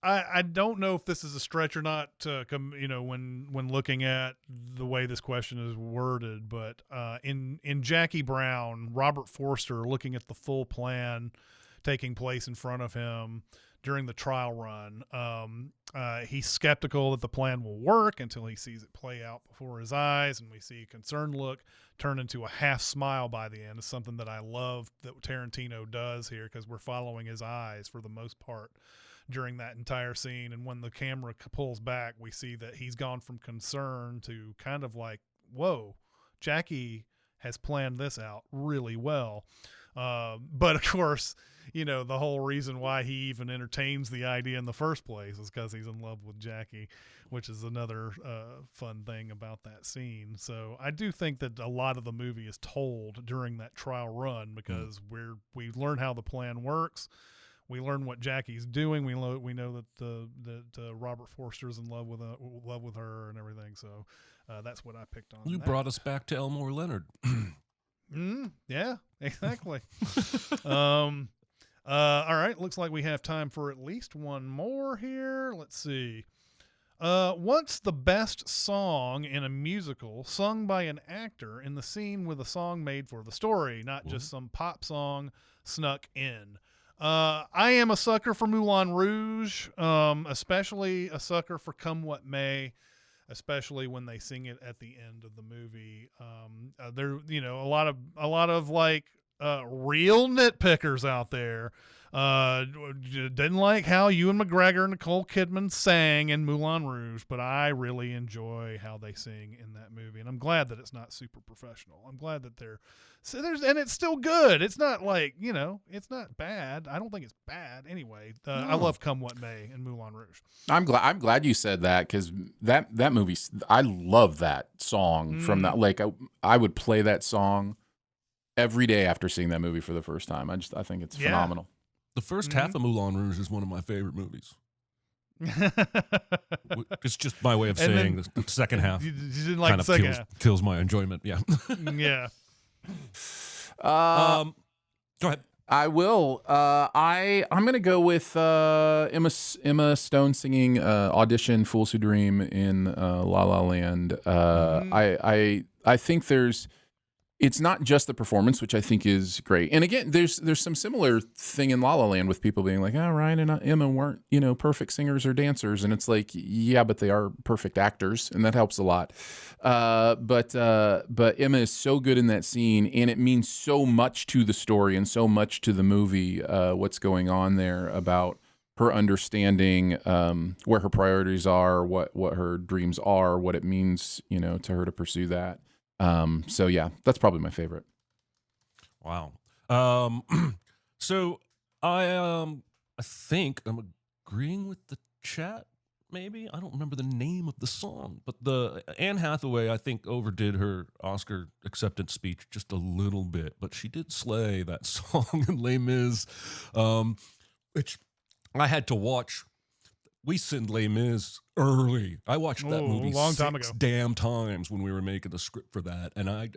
I don't know if this is a stretch or not, when looking at the way this question is worded, but in Jackie Brown, Robert Forster, looking at the full plan taking place in front of him during the trial run, he's skeptical that the plan will work until he sees it play out before his eyes, and we see a concerned look turn into a half smile by the end. Is something that I love that Tarantino does here, because we're following his eyes for the most part during that entire scene. And when the camera pulls back, we see that he's gone from concern to kind of like, whoa, Jackie has planned this out really well. But of course, the whole reason why he even entertains the idea in the first place is because he's in love with Jackie, which is another fun thing about that scene. So I do think that a lot of the movie is told during that trial run, because we learn how the plan works. We learn what Jackie's doing. We know that Robert Forster's in love with her and everything. So that's what I picked on. You brought us back to Elmore Leonard. Yeah, exactly. All right. Looks like we have time for at least one more here. Let's see. What's the best song in a musical sung by an actor in the scene with a song made for the story, not just some pop song snuck in? I am a sucker for Moulin Rouge, especially a sucker for Come What May, especially when they sing it at the end of the movie. There, a lot of like real nitpickers out there didn't like how Ewan McGregor and Nicole Kidman sang in Moulin Rouge, but I really enjoy how they sing in that movie, and I'm glad that it's not super professional. I'm glad that and it's still good. It's not like, it's not bad. I don't think it's bad anyway. No. I love Come What May and Moulin Rouge. I'm glad you said that, because that movie, I love that song from that. Like I would play that song every day after seeing that movie for the first time. I think it's phenomenal. The first half of Moulin Rouge is one of my favorite movies. It's just my way of saying the second half. You didn't like the second half. Kills my enjoyment. Yeah. Yeah. Go ahead. I will. I'm gonna go with Emma Stone singing "Audition," "Fools Who Dream" in La La Land. I think it's not just the performance, which I think is great. And again, there's some similar thing in La La Land with people being like, Ryan and Emma weren't, perfect singers or dancers. And it's like, yeah, but they are perfect actors, and that helps a lot. But Emma is so good in that scene, and it means so much to the story and so much to the movie, what's going on there about her understanding where her priorities are, what her dreams are, what it means, to her to pursue that. So yeah, that's probably my favorite. Wow. So I think I'm agreeing with the chat maybe. I don't remember the name of the song, but the Anne Hathaway, I think, overdid her Oscar acceptance speech just a little bit, but she did slay that song in Les Mis, which I had to watch. We sent Les Mis early. I watched that movie a long time six ago. damn times when we were making the script for that, and I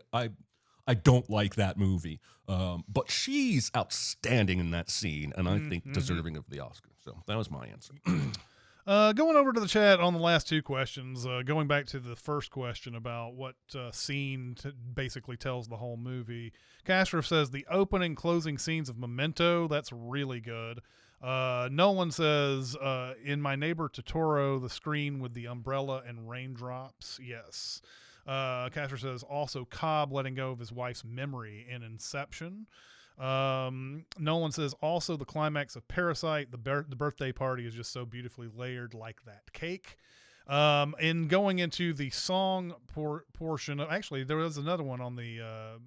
don't like that movie, but she's outstanding in that scene, and I think deserving of the Oscar. So that was my answer. Going over to the chat on the last two questions, going back to the first question about what scene basically tells the whole movie. Castro says the opening, closing scenes of Memento, that's really good. Nolan says, in My Neighbor Totoro, the screen with the umbrella and raindrops, yes. Castro says also Cobb letting go of his wife's memory in Inception. Nolan says also the climax of Parasite, the birthday party is just so beautifully layered like that cake. And going into the song portion, actually there was another one on the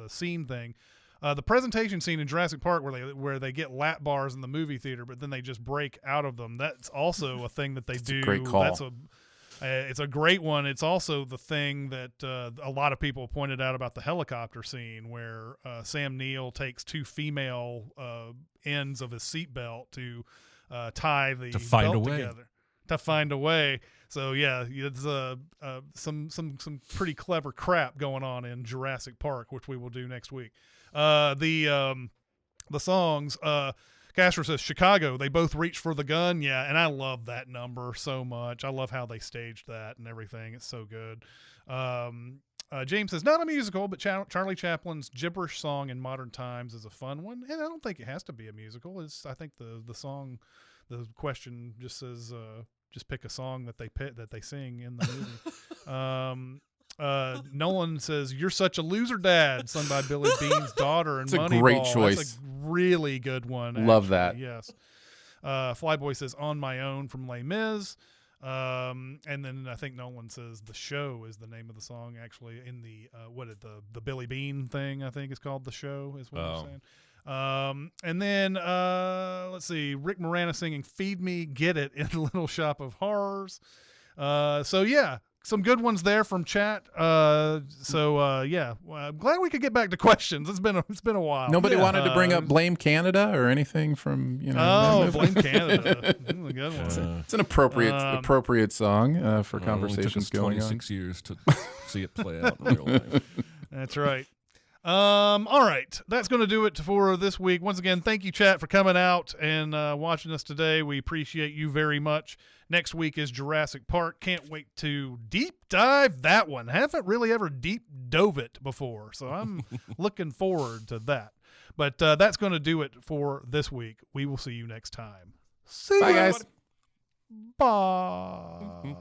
scene thing. The presentation scene in Jurassic Park where they get lap bars in the movie theater, but then they just break out of them. That's also a thing that they do. A great call. It's a great one. It's also the thing that a lot of people pointed out about the helicopter scene where Sam Neill takes two female ends of his seatbelt to tie the belt together. To find a way. So yeah, it's some pretty clever crap going on in Jurassic Park, which we will do next week. The songs. Castro says Chicago, they both reach for the gun. Yeah, and I love that number so much. I love how they staged that and everything. It's so good. James says, not a musical, but Charlie Chaplin's gibberish song in modern times is a fun one. And I don't think it has to be a musical. I think the song, the question just says, just pick a song that they sing in the movie. Nolan says, You're Such a Loser, Dad, sung by Billy Bean's daughter and Moneyball. It's a great choice. That's a really good one. Love that. Yes. Flyboy says On My Own from Les Mis. And then I think Nolan says The Show is the name of the song actually in the the Billy Bean thing, I think it's called The Show is what I'm saying. And then let's see, Rick Moranis singing Feed Me, Get It in Little Shop of Horrors. So yeah, some good ones there from chat. Yeah, I'm glad we could get back to questions. It's been a while. Nobody wanted to bring up Blame Canada or anything from Blame Canada. That's a good one. It's an appropriate song for conversations going on. 26 years to see it play out in real life. That's right. All right, that's going to do it for this week. Once again, thank you, chat, for coming out and watching us today. We appreciate you very much. Next week is Jurassic Park. Can't wait to deep dive that one. Haven't really ever deep dove it before, so I'm looking forward to that. But that's going to do it for this week. We will see you next time. See Bye, you guys. Bye.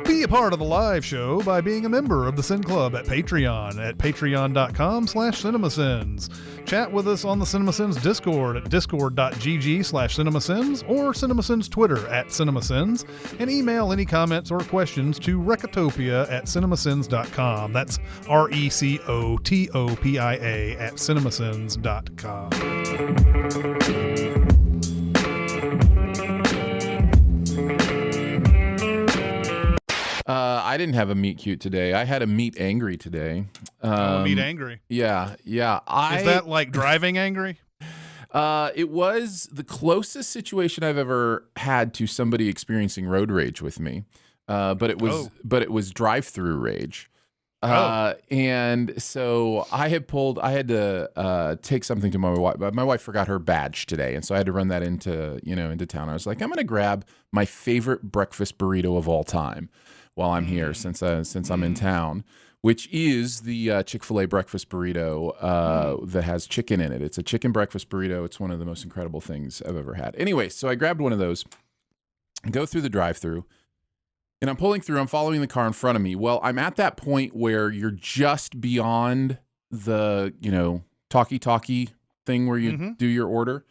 Be a part of the live show by being a member of the Sin Club at Patreon at patreon.com/cinemasins. Chat with us on the Cinemasins Discord at discord.gg/cinemasins or Cinemasins Twitter at Cinemasins, and email any comments or questions to Recotopia at cinemasins.com. That's RECOTOPIA at cinemasins.com. I didn't have a meet cute today. I had a meet angry today. Meet angry. Yeah. Is that like driving angry? It was the closest situation I've ever had to somebody experiencing road rage with me. But it was drive-through rage. And so I had to take something to my wife. My wife forgot her badge today, and so I had to run that into town. I was like, I'm going to grab my favorite breakfast burrito of all time while I'm here, since I'm in town, which is the Chick-fil-A breakfast burrito that has chicken in it. It's a chicken breakfast burrito. It's one of the most incredible things I've ever had. Anyway, so I grabbed one of those, go through the drive-through, and I'm pulling through. I'm following the car in front of me. Well, I'm at that point where you're just beyond the, talkie-talkie thing where you do your order.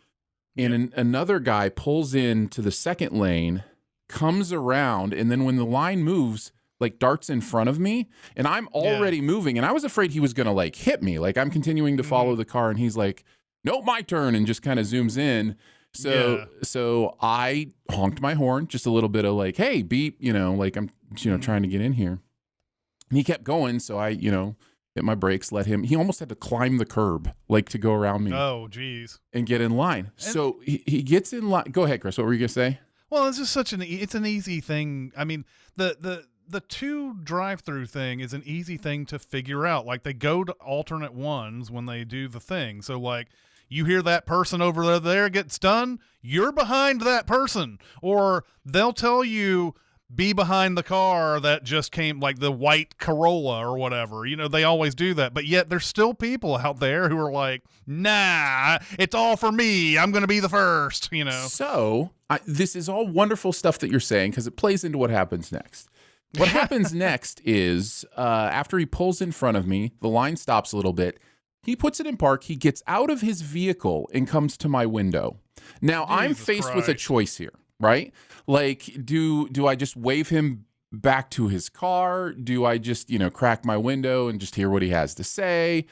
And another guy pulls into the second lane, comes around, and then when the line moves, like darts in front of me, and I'm already moving, and I was afraid he was going to like hit me. Like I'm continuing to follow the car, and he's like, no, my turn, and just kind of zooms in. So I honked my horn, just a little bit of like, hey, beep, like I'm, trying to get in here. And he kept going. So I, hit my brakes, let him, he almost had to climb the curb, like to go around me. Oh, geez. And get in line. So he gets in line. Go ahead, Chris. What were you going to say? Well, it's just it's an easy thing. I mean, the 2 drive-through thing is an easy thing to figure out. Like they go to alternate ones when they do the thing. So like you hear that person over there gets done, you're behind that person. Or they'll tell you, be behind the car that just came, like the white Corolla or whatever. They always do that. But yet there's still people out there who are like, nah, it's all for me. I'm going to be the first, So this is all wonderful stuff that you're saying because it plays into what happens next. What happens next is after he pulls in front of me, the line stops a little bit. He puts it in park. He gets out of his vehicle and comes to my window. Now, I'm faced with a choice here, right? Like, do I just wave him back to his car? Do I just, crack my window and just hear what he has to say?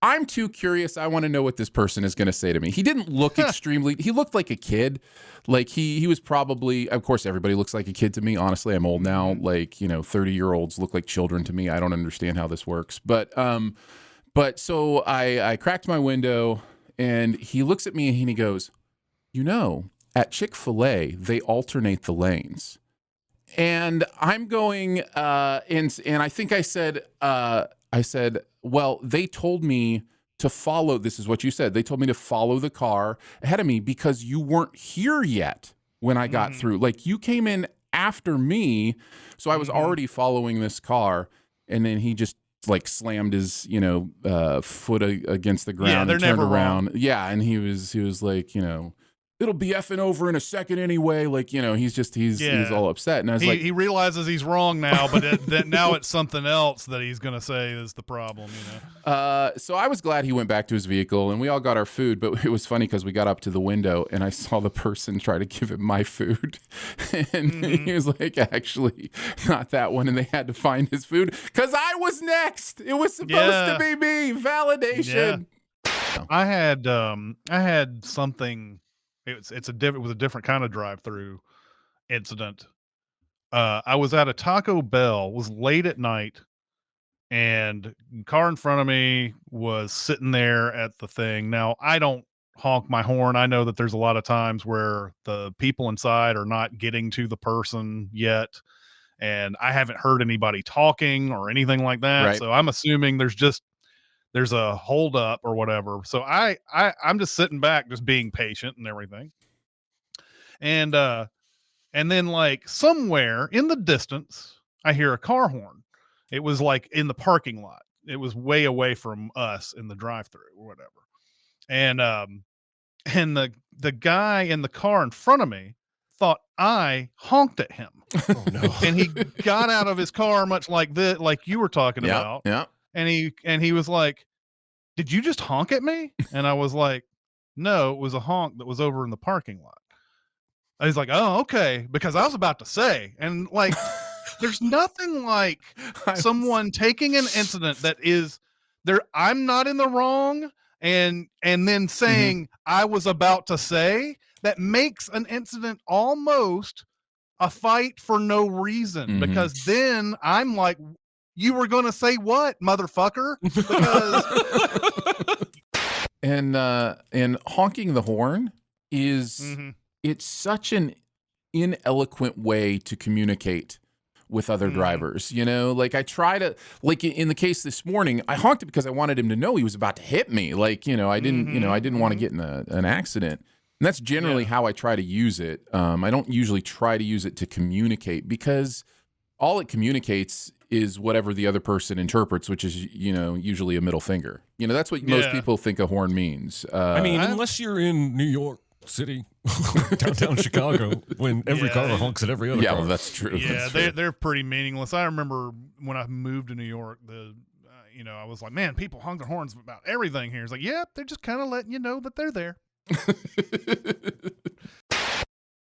I'm too curious. I want to know what this person is going to say to me. He didn't look he looked like a kid. Like he was probably, of course, everybody looks like a kid to me. Honestly, I'm old now. Like, 30-year-olds look like children to me. I don't understand how this works. But so I cracked my window and he looks at me and he goes, at Chick-fil-A, they alternate the lanes. And I'm going, and I think I said, well, they told me to follow, this is what you said, they told me to follow the car ahead of me because you weren't here yet when I got through. Like, you came in after me, so I was already following this car, and then he just, like, slammed his, foot against the ground and turned around. Wrong. Yeah, and he was like, it'll be effing over in a second anyway. Like, he's all upset. And I was he realizes he's wrong now, but now it's something else that he's going to say is the problem, So I was glad he went back to his vehicle and we all got our food, but it was funny because we got up to the window and I saw the person try to give him my food. And he was like, actually, not that one. And they had to find his food because I was next. It was supposed to be me. Validation. Yeah. I had something. It was a different kind of drive-through incident. I was at a Taco Bell, was late at night, and the car in front of me was sitting there at the thing. Now, I don't honk my horn. I know that there's a lot of times where the people inside are not getting to the person yet, and I haven't heard anybody talking or anything like that. Right. So I'm assuming there's a hold up or whatever. So I'm just sitting back, just being patient and everything. And then like somewhere in the distance, I hear a car horn. It was like in the parking lot. It was way away from us in the drive-through or whatever. And the guy in the car in front of me thought I honked at him. Oh no. And he got out of his car much like this, like you were talking about. Yeah. And he was like, "Did you just honk at me?" And I was like, "No, it was a honk that was over in the parking lot." And he's like, "Oh, okay," because I was about to say, and like, there's nothing like someone taking an incident that is there. I'm not in the wrong, and then saying I was about to say that makes an incident almost a fight for no reason, because then I'm like, you were going to say what, motherfucker? Because and honking the horn is it's such an ineloquent way to communicate with other drivers. Like I try to, like in the case this morning, I honked it because I wanted him to know he was about to hit me. Like, I didn't want to get in an accident. And that's generally how I try to use it. I don't usually try to use it to communicate because all it communicates is whatever the other person interprets, which is, usually a middle finger. That's what most people think a horn means. I mean, unless you're in New York City, downtown Chicago, when every car honks at every other car. Well, that's true. Yeah, they're pretty meaningless. I remember when I moved to New York, I was like, man, people honk their horns about everything here. It's like, they're just kind of letting you know that they're there.